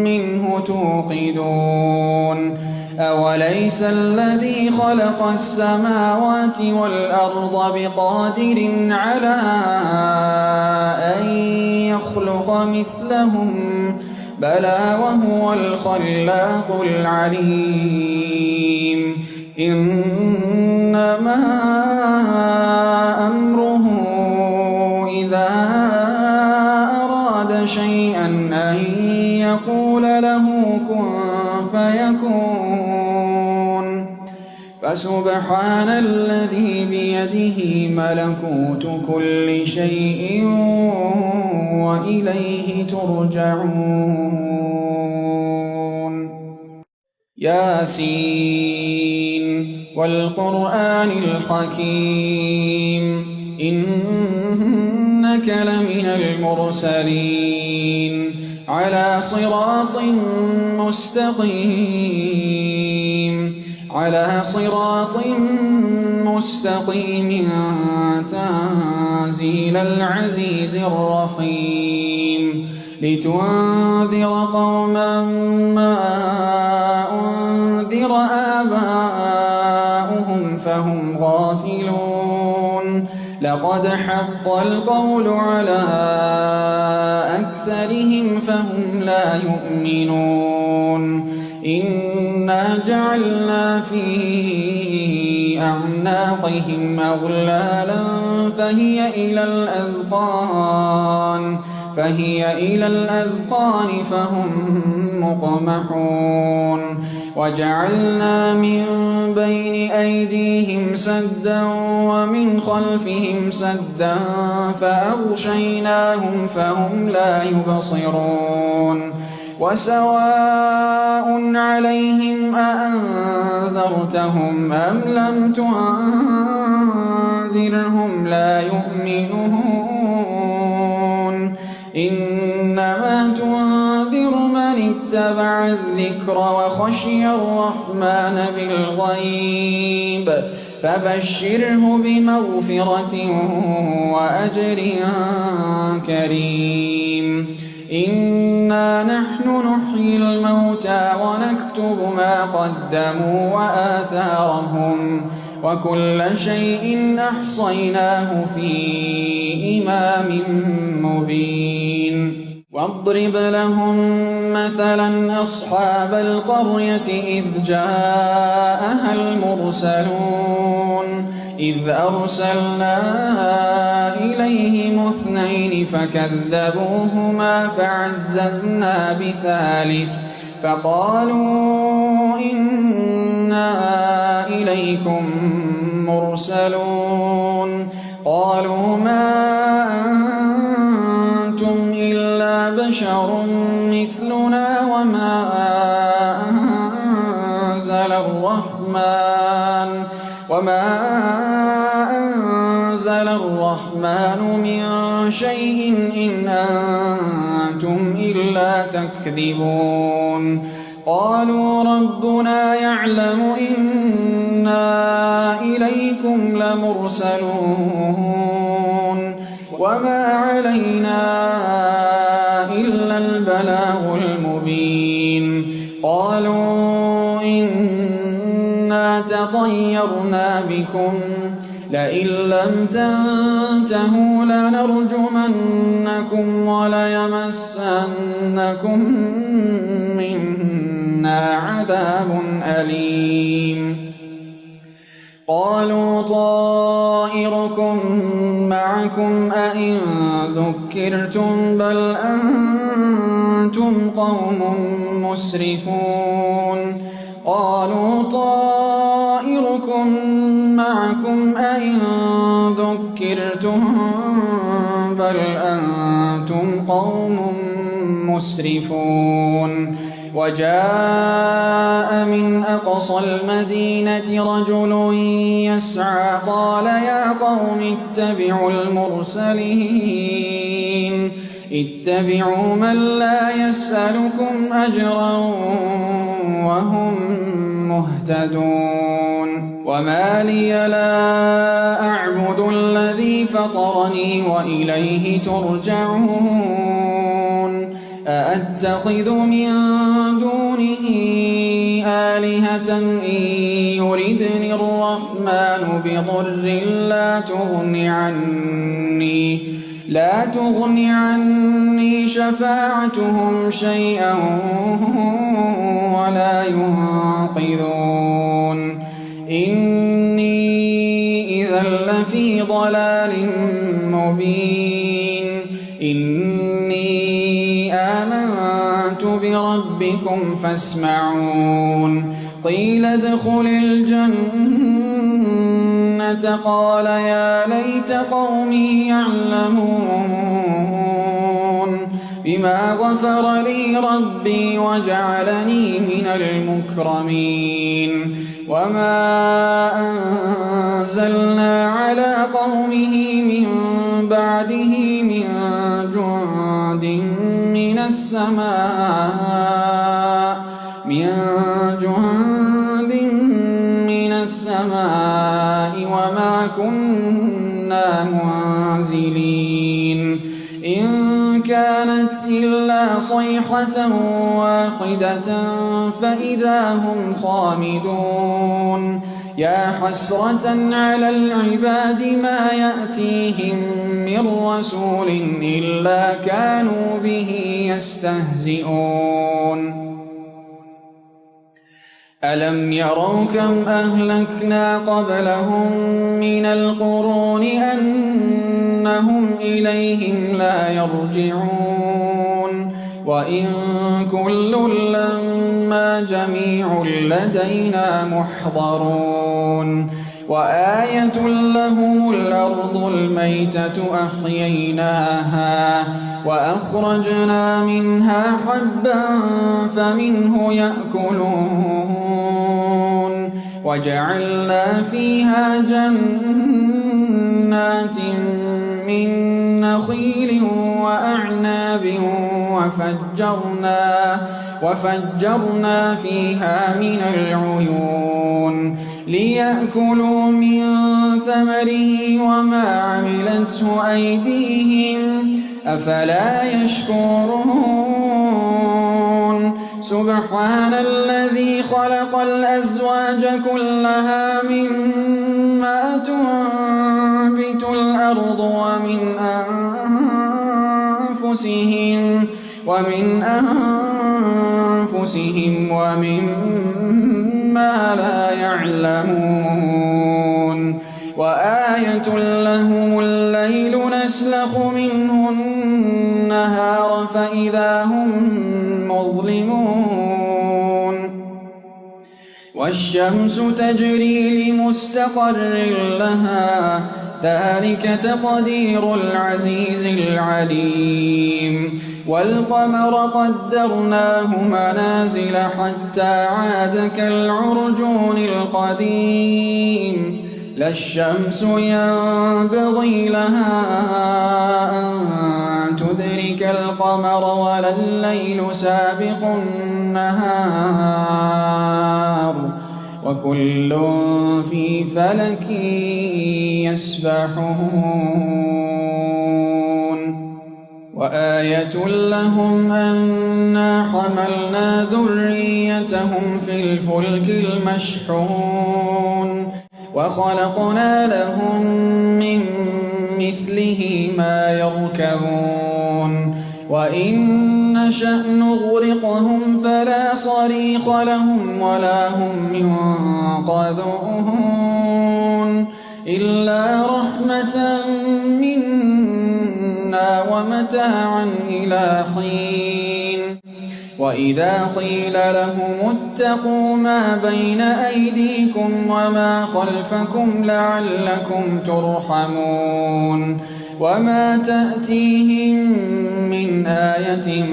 منه توقدون أوليس الذي خلق السماوات والأرض بقادر على أن يخلق مثلهم بلى وهو الخلاق العليم إنما أمره إذا أراد شيئا أن يقول له كن فيكون فسبحان الذي بيده ملكوت كل شيء وإليه ترجعون ياسين والقرآن الحكيم إنك لمن المرسلين على صراط مستقيم تنزيل العزيز الرحيم لتنذر قوما ما أنذر آباؤهم فهم غافلون لقد حق القول على أكثرهم فهم لا يؤمنون إنا جعلنا في أعناقهم أغلالا فهي إلى الأذقان فهي إلى الأذقان فهم مقمحون وجعلنا من بين أيديهم سدا ومن خلفهم سدا فأغشيناهم فهم لا يبصرون وسواء عليهم أأنذرتهم أم لم تنذرهم لا يؤمنون إنما تنذر من اتبع الذكر وخشي الرحمن بالغيب فبشره بمغفرة وأجر كريم إنا نحن نحيي الموتى ونكتب ما قدموا وآثارهم وكل شيء أحصيناه في إمام مبين واضرب لهم مثلا أصحاب القرية إذ جاءها المرسلون إذ أرسلنا إليهم 2 فكذبوهما فعززنا بثالث فقالوا إنا إليكم مرسلون قالوا ما أنتم إلا بشر مثلنا وما أنزل الرحمن من شيء إن أنتم إلا تكذبون قالوا ربنا يعلم إنا إليكم لمرسلون وما علينا إلا البلاغ المبين قالوا إنا تطيرنا بكم لئن لم تنتهوا لنرجمنكم وليمسنكم منا عذاب أليم قالوا طائركم معكم أئن ذكرتم بل أنتم قوم مسرفون قالوا طائركم معكم أئن ذكرتم بل أنتم قوم مسرفون وجاء من أقصى المدينة رجل يسعى قال يا قوم اتبعوا المرسلين اتبعوا من لا يسألكم أجرا وهم مهتدون وما لي لا أعبد الذي فطرني وإليه ترجعون أأتخذ من دونه آلهة إن يردني الرحمن بضر لا تغن عني شفاعتهم شيئا ولا ينقذون إني إذا لفي ضلال مبين إني آمنت بربكم فاسمعون قيل ادخل الجنة قال يا ليت قومي يعلمون بما غفر لي ربي وجعلني من المكرمين وما أنزلنا على قومه من بعده من جند من السماء وما كنا منزلين إن كانت إلا صيحة واحدة فإذا هم خامدون يا حسرة على العباد ما يأتيهم من رسول إلا كانوا به يستهزئون ألم يروا كم أهلكنا قبلهم من القرون أنهم هم إليهم لا يرجعون وإن كل لما جميع لدينا محضرون وآية لهم الأرض الميتة أحييناها وأخرجنا منها حبا فمنه يأكلون وجعلنا فيها جنات من نخيل وأعناب وفجرنا فيها من العيون ليأكلوا من ثمره وما عملته أيديهم أفلا يشكرون سبحان الذي خلق الأزواج كلها مما تنبت الأرض ومن أنفسهم ومما لا يعلمون وآية لهم الليل نسلخ منه النهار فإذا هم مظلمون والشمس تجري لمستقر لها ذلك تقدير العزيز العليم والقمر قدرناه منازل حتى عاد كالعرجون القديم لا الشمس ينبغي لها أن تدرك القمر ولا الليل سابق النهار وكل في فلك يسبحون وآية لهم أنا حملنا ذريتهم في الفلك المشحون وخلقنا لهم من مثله ما يركبون وإن نشأ نغرقهم فلا صريخ لهم ولا هم ينقذون إلا رحمة منا ومتاعا إلى حين وإذا قيل لهم اتقوا ما بين أيديكم وما خلفكم لعلكم ترحمون وما تأتيهم من آية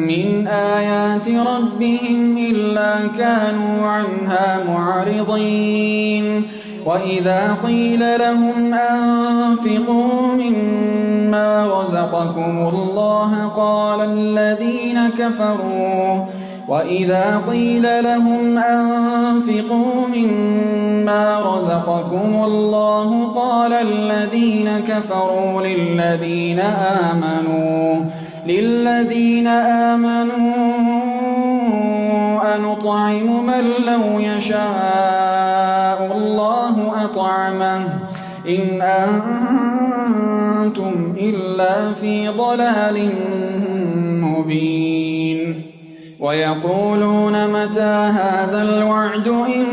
من آيات ربهم إلا كانوا عنها معرضين وإذا قيل لهم أنفقوا مما رزقكم الله قال الذين كفروا وإذا قيل لهم أنفقوا مما رزقكم الله قال الذين كفروا للذين آمنوا أنطعم من لو يشاء الله أطعمه إن أنتم إلا في ضلال مبين ويقولون متى هذا الوعد إن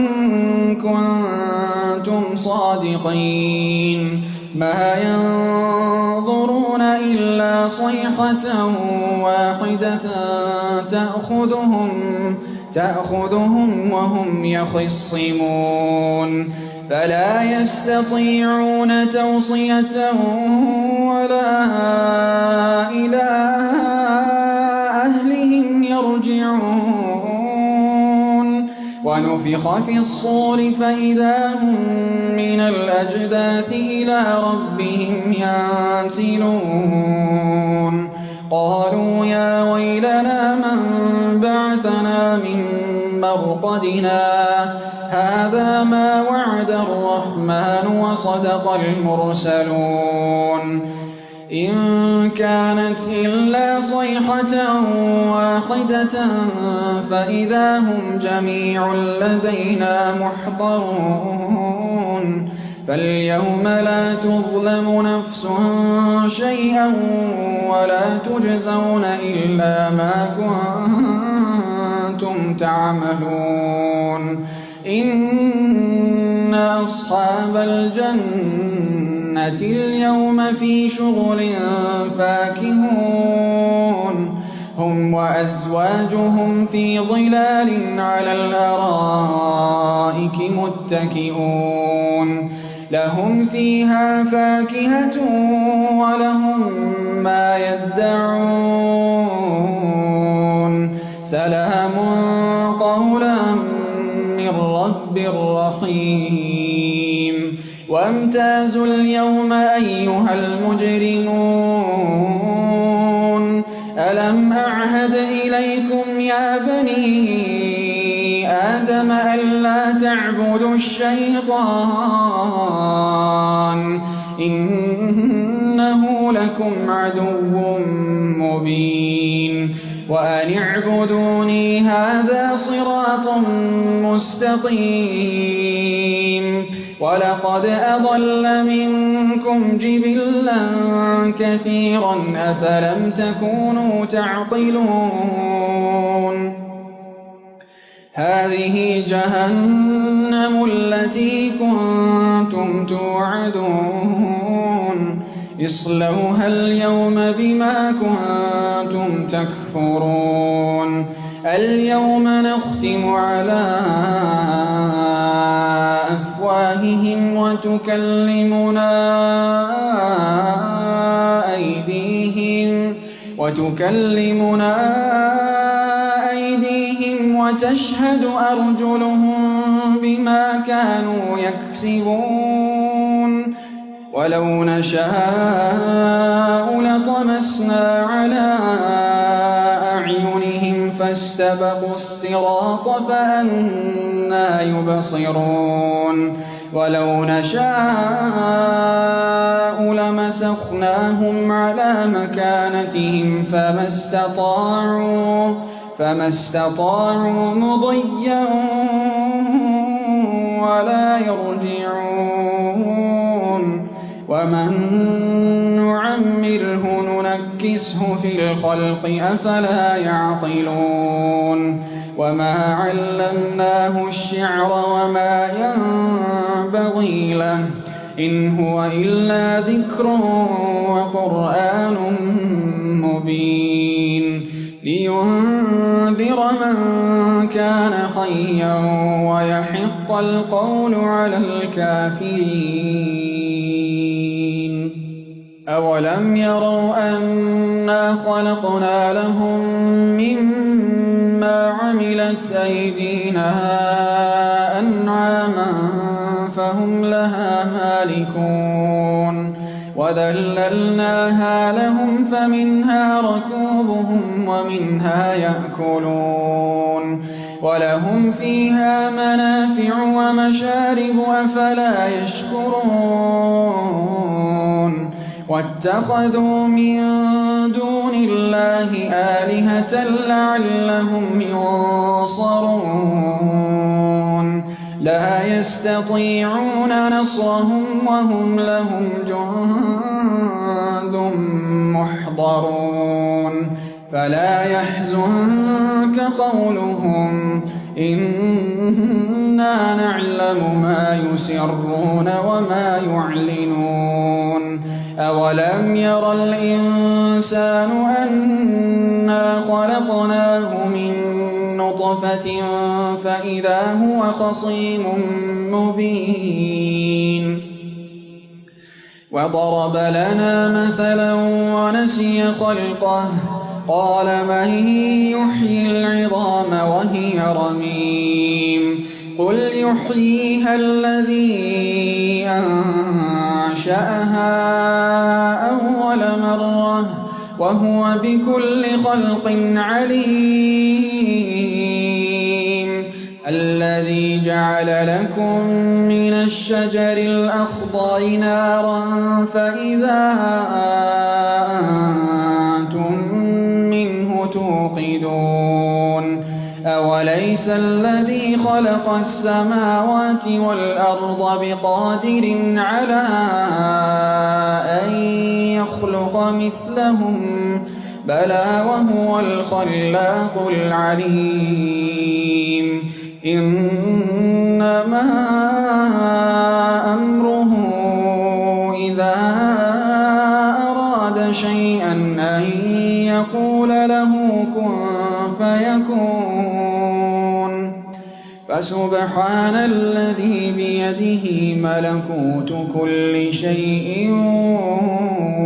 كنتم صادقين ما ينظرون إلا صيحة واحدة تأخذهم وهم يخصمون فلا يستطيعون توصية ولا إلى أهلهم يرجعون ونفخ في الصور فإذا هم من الأجداث إلى ربهم ينسلون قالوا يا ويلنا من بعثنا من مرقدنا هذا ما وعد الرحمن وصدق المرسلون إن كانت إلا صيحة واحدة فإذا هم جميع لدينا محضرون فاليوم لا تظلم نفس شيئا ولا تجزون إلا ما كنتم تعملون إن أصحاب الجنة اليوم في شغل فاكهون هم وأزواجهم في ظلال على الأرائك متكئون لهم فيها فاكهة ولهم ما يدعون سلام قولا من رب رحيم وامتازوا اليوم أيها المجرمون ألم أعهد إليكم يا بني آدم ألا تعبدوا الشيطان إنه لكم عدو مبين وأن اعبدوني هذا صراط مستقيم ولقد أضل منكم جبلا كثيرا أفلم تكونوا تعقلون هذه جهنم التي كنتم توعدون اصلوها اليوم بما كنتم تكفرون اليوم نختم على أفواههم وتكلمنا أيديهم وتشهد أرجلهم بما كانوا يكسبون ولو نشاء لطمسنا على أعينهم فاستبقوا الصراط فأنى يبصرون ولو نشاء لمسخناهم على مكانتهم فما استطاعوا مضيا ولا يرجعون ومن نعمره ننكسه في الخلق أفلا يعقلون وما علمناه الشعر وما ينبغي له إن هو إلا ذكر وقرآن مبين لينذر من كان حيا ويحق القول على الكافرين أولم يروا أنا خلقنا لهم مما عملت أيدينا أنعاما فهم لها مالكون وذللناها لهم فمنها ركوبهم ومنها يأكلون ولهم فيها منافع ومشارب أفلا يشكرون واتخذوا من دون الله آلهة لعلهم ينصرون لا يستطيعون نصرهم وهم لهم جند محضرون فلا يحزنك قولهم إنا نعلم ما يسرون وما يعلنون أولم ير الإنسان أنا خلقناه من نطفة فإذا هو خصيم مبين وضرب لنا مثلا ونسي خلقه قال من يحيي العظام وهي رميم قل يحييها الذي أنشأها أول مرة وهو بكل خلق عليم الذي جعل لكم من الشجر الأخضر نارا فإذا أنتم منه توقدون أوليس الذي خلق السماوات والأرض بقادر على أن يخلق مثلهم بلى وهو الخلاق العليم إنما أمره إذا أن يقول له كن فيكون. فسبحان الذي بيده ملكوت كل شيء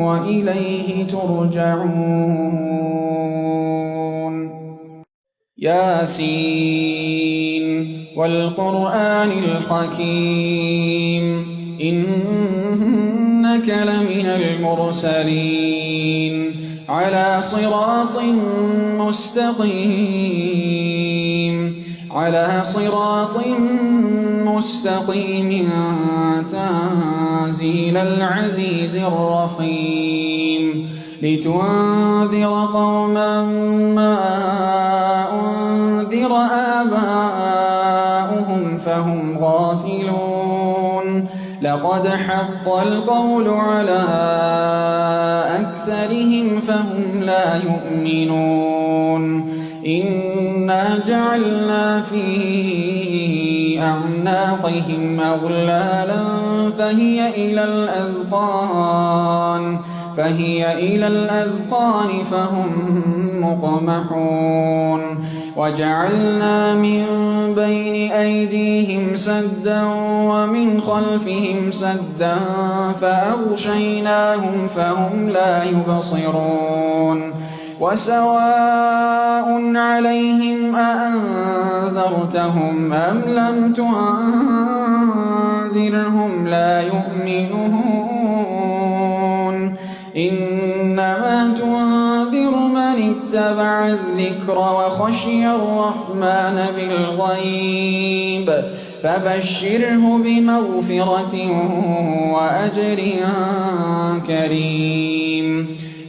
وإليه ترجعون. ياسين والقرآن الحكيم إنك لمن المرسلين على صراط مستقيم تنزيل العزيز الرحيم لتنذر قوما ما أنذر آباؤهم فهم غافلون. لقد حق القول على أكثرهم فهم لا يؤمنون. إنا جعلنا في أعناقهم أغلالا فهي إلى الأذقان فهم مقمحون. وجعلنا من بين أيديهم سدا ومن خلفهم سدا فأغشيناهم فهم لا يبصرون. وسواء عليهم أأنذرتهم أم لم تنذرهم لا يؤمنون. إنما تنذر من اتبع الذكر وخشي الرحمن بالغيب فبشره بمغفرة وأجر كريم.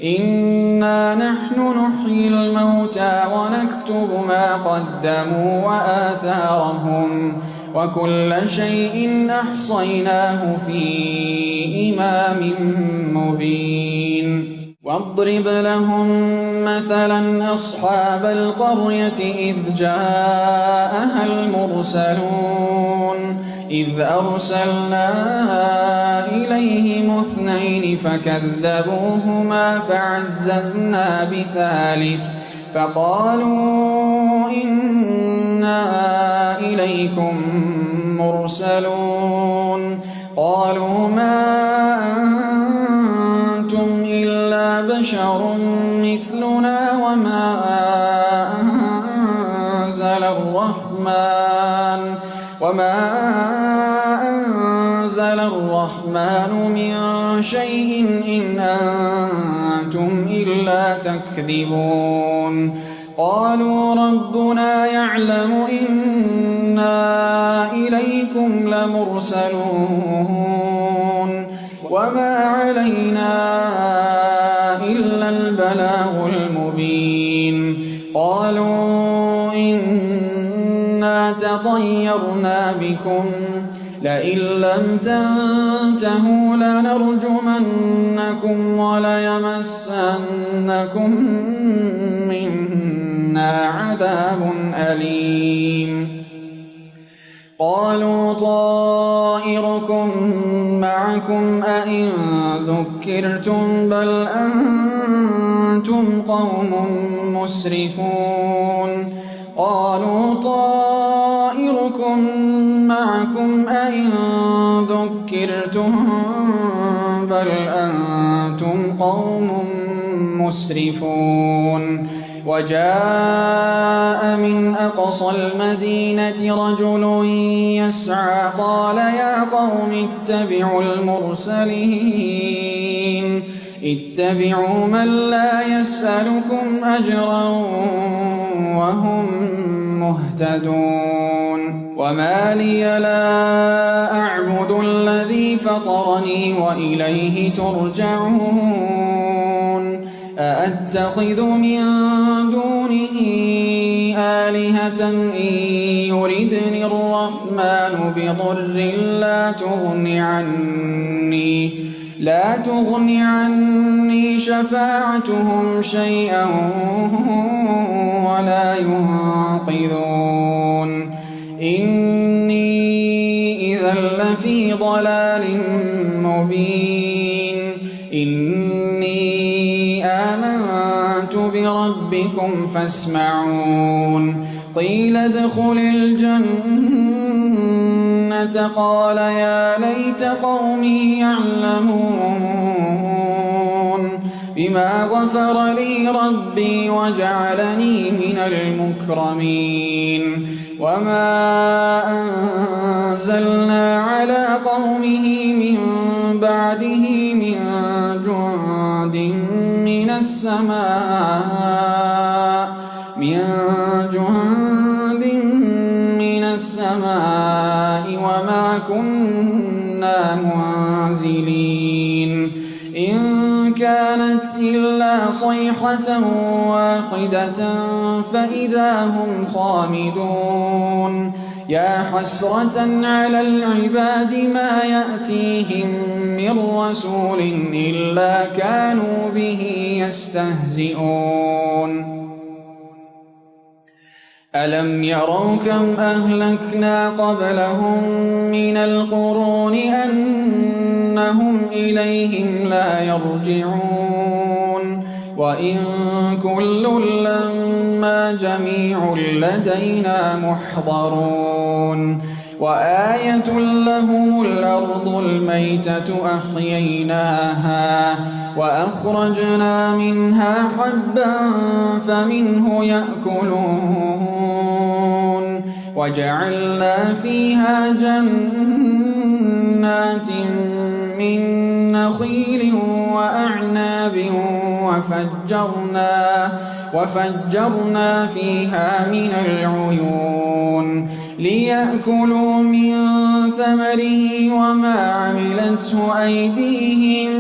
إنا نحن نحيي الموتى ونكتب ما قدموا وآثارهم وكل شيء أحصيناه في إمام مبين. واضرب لهم مثلا أصحاب القرية إذ جاءها المرسلون إذ أرسلنا إليهم 2 فكذبوهما فعززنا بثالث فقالوا إنا إليكم مرسلون. قالوا ما أنتم إلا بشر مثلنا وما أنزل الرحمن من شيء إن أنتم إلا تكذبون. قالوا ربنا يعلم إنا إليكم لمرسلون وما علينا إلا البلاغ المبين. قالوا إنا تطيرنا بكم لئن لم تنتهوا لنرجمنكم وليمسنكم منا عذاب أليم. قالوا طائركم معكم أئن ذكرتم بل أنتم قوم مسرفون. قالوا طائركم معكم أئن ذكرتم بل أنتم قوم مسرفون. وجاء من أقصى المدينة رجل يسعى قال يا قوم اتبعوا المرسلين اتبعوا من لا يسألكم أجرا وهم مهتدون. وما لي لا أعبد الذي فطرني وإليه ترجعون. أأتخذ من دونه آلهة إن يردني الرحمن بضر لا تغني عني شفاعتهم شيئا ولا ينقذون. إني إذا لفي ضلال مبين. إني آمنت آمنت بربكم فاسمعون قيل ادخل الجنة قال يا ليت قومي يعلمون بما غفر لي ربي وجعلني من المكرمين وما أنزلنا على قومه من بعده من جند من السماء وما كنا منزلين إن كانت إلا صيحة واحدة فإذا هم خامدون يا حسرة على العباد ما يأتيهم من رسول إلا كانوا به يستهزئون ألم يروا كم أهلكنا قبلهم من القرون أنهم إليهم لا يرجعون وإن كل لما جميع لدينا محضرون وآية لهم الأرض الميتة أحييناها وأخرجنا منها حبا فمنه يأكلون وجعلنا فيها جنات من نخيل وأعناب وفجرنا فيها من العيون ليأكلوا من ثمره وما عملته أيديهم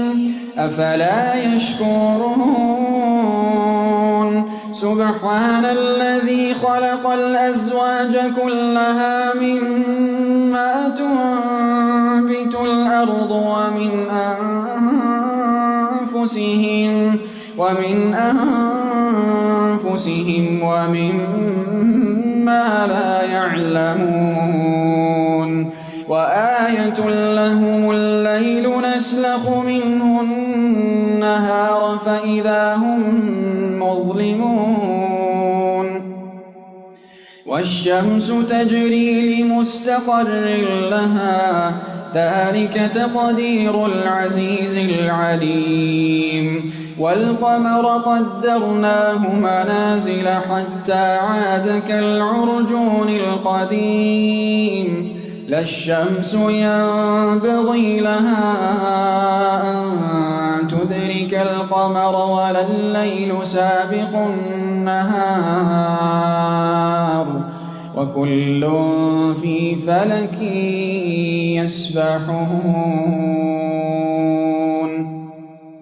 أفلا يشكرون سبحان الذي خلق الأزواج كلها مما تنبت الأرض ومن أنفسهم ومما لا يعلمون وآية لهم الليل نسلخ منه النهار فإذا هم مظلمون والشمس تجري لمستقر لها ذلك تقدير العزيز العليم والقمر قدرناه منازل حتى عاد كالعرجون القديم لا الشمس ينبغي لها أن تدرك القمر ولا الليل سابق النهار وكل في فلك يسبحون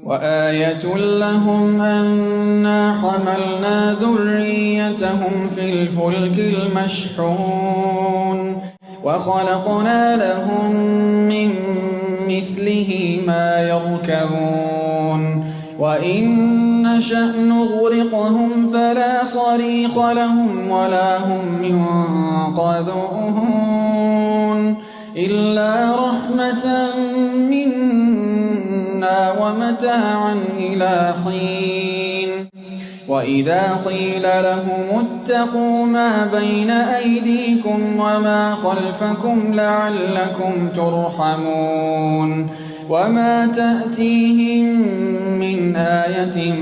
وآية لهم أنا حملنا ذريتهم في الفلك المشحون وخلقنا لهم من مثله ما يركبون وإن نشأ نغرقهم فلا صريخ لهم ولا هم ينقذون إلا رحمة منا ومتاعا إلى حين وإذا قيل لهم اتقوا ما بين أيديكم وما خلفكم لعلكم ترحمون وما تأتيهم من آية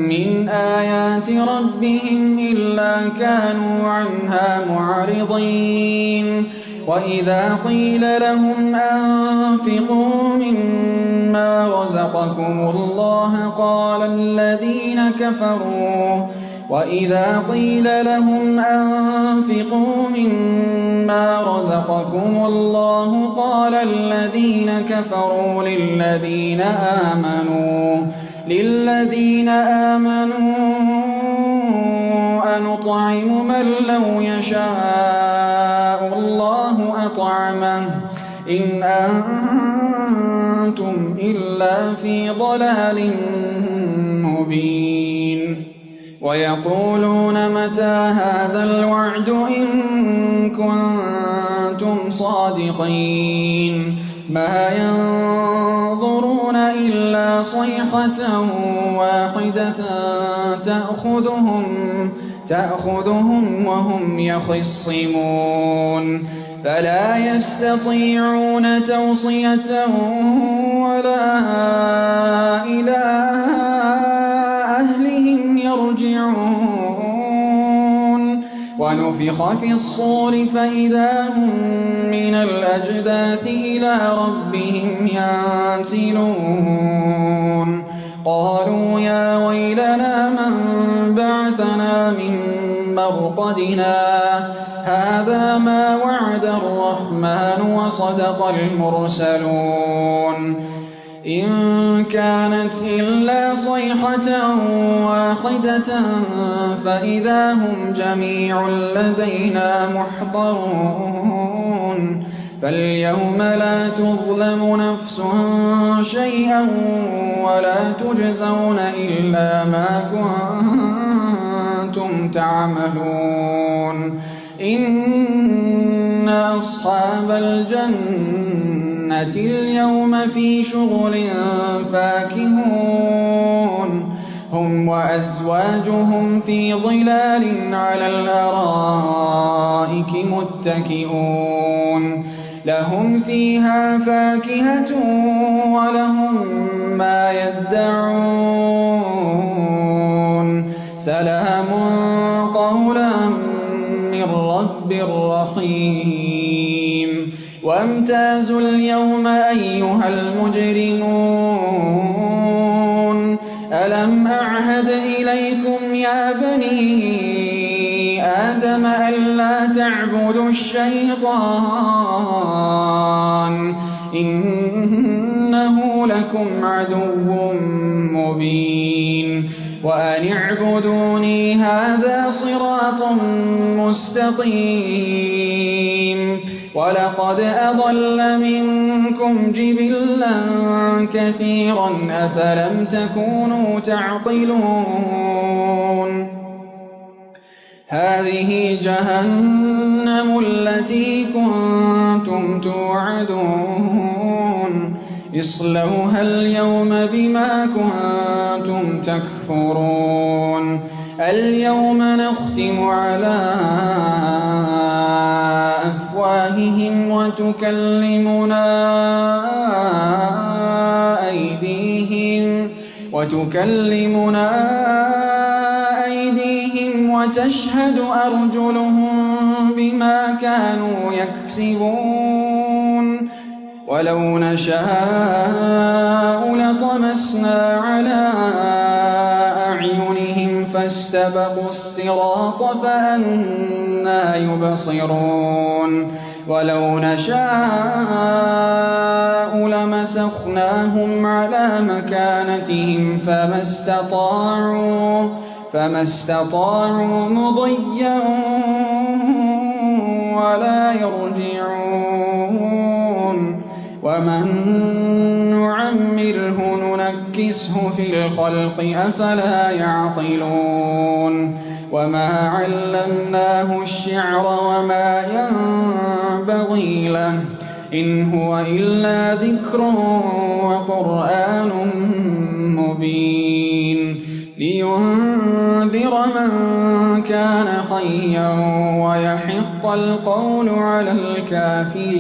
من آيات ربهم إلا كانوا عنها معرضين وإذا قيل لهم أنفقوا مما رزقكم الله قال الذين كفروا وإذا قيل لهم أنفقوا مما رزقكم الله قال الذين كفروا للذين آمنوا أنطعم من لو يشاء الله أطعمه إن أنتم إلا في ضلال مبين ويقولون متى هذا الوعد إن كنتم صادقين ما ينظرون إلا إلا صيحة واحدة تأخذهم وهم يخصمون فلا يستطيعون توصية ولا إلى أهلهم يرجعون ونفخ في الصور فإذا هم من الأجداث إلى ربهم ينسلون قالوا يا ويلنا من بعثنا من مرقدنا هذا ما وعد الرحمن وصدق المرسلون إن كانت إلا صيحة واحدة فإذا هم جميع لدينا محضرون فاليوم لا تظلم نفس شيئا ولا تجزون إلا ما كنتم تعملون إن أصحاب الجنة اليوم في شغل فاكهون هم وأزواجهم في ظلال على الأرائك متكئون لهم فيها فاكهة ولهم ما يدعون سلام قولا من رب رحيم وامتازوا اليوم أيها المجرمون ألم أعهد إليكم يا بني آدم ألا تعبدوا الشيطان إنه لكم عدو مبين وأن اعبدوني هذا صراط مستقيم ولقد أضل منكم جبلا كثيرا أفلم تكونوا تعقلون هذه جهنم التي كنتم توعدون اصلوها اليوم بما كنتم تكفرون اليوم نختم على أفواههم وتكلمنا أيديهم وتشهد أرجلهم بما كانوا يكسبون ولو نشاء لطمسنا على أعينهم فاستبقوا الصراط فأنى يبصرون ولو نشاء لمسخناهم على مكانتهم فما استطاعوا مضيا ولا يرجعون ومن نعمره ننكسه في الخلق أفلا يعقلون وما علمناه الشعر وما ينبغي له إن هو إلا ذكر وقرآن مبين لينذر من كان حيا ويحق القول على الكافرين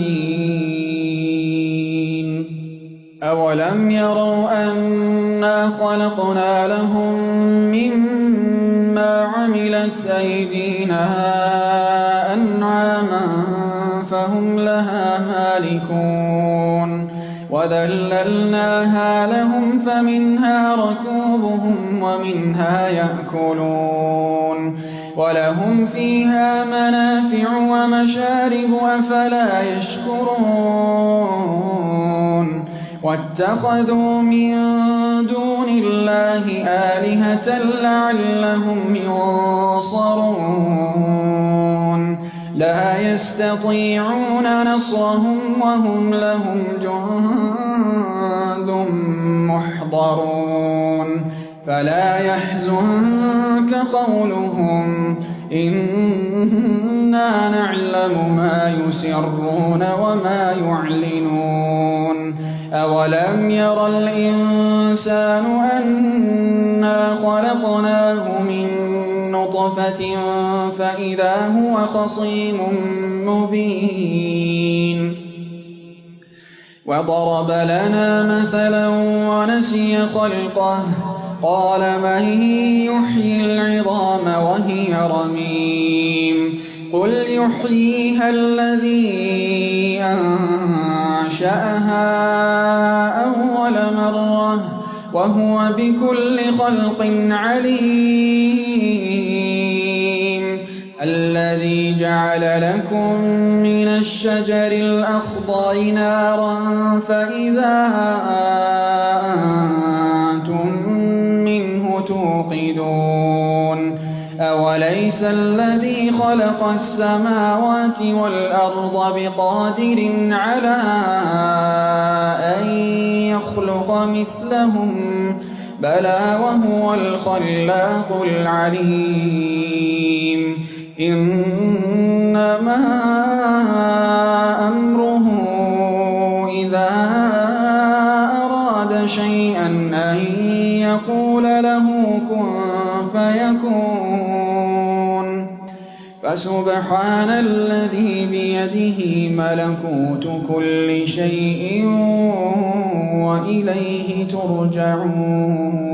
أولم يروا أنا خلقنا لهم مما عملت أيدينا أنعاما فهم لها مالكون وذللناها لهم فمنها ركوبهم ومنها يأكلون ولهم فيها منافع ومشارب أفلا يشكرون واتخذوا من دون الله آلهة لعلهم ينصرون لا يستطيعون نصرهم وهم لهم جند محضرون فلا يحزنك قولهم إنا نعلم ما يسرون وما يعلنون أولم ير الإنسان أنا خلقناه من نطفة فإذا هو خصيم مبين وضرب لنا مثلا ونسي خلقه قال من يحيي العظام وهي رميم قل يحييها الذي أنشأها أول مرة وهو بكل خلق عليم الذي جعل لكم من الشجر الأخضر نارا فإذا أنتم منه توقدون أوليس الذي خلق السماوات والأرض بقادر على أن يخلق مثلهم بلى وهو الخلاق العليم إنما أمره إذا أراد شيئا أن يقول له كن فيكون فسبحان الذي بيده ملكوت كل شيء وإليه ترجعون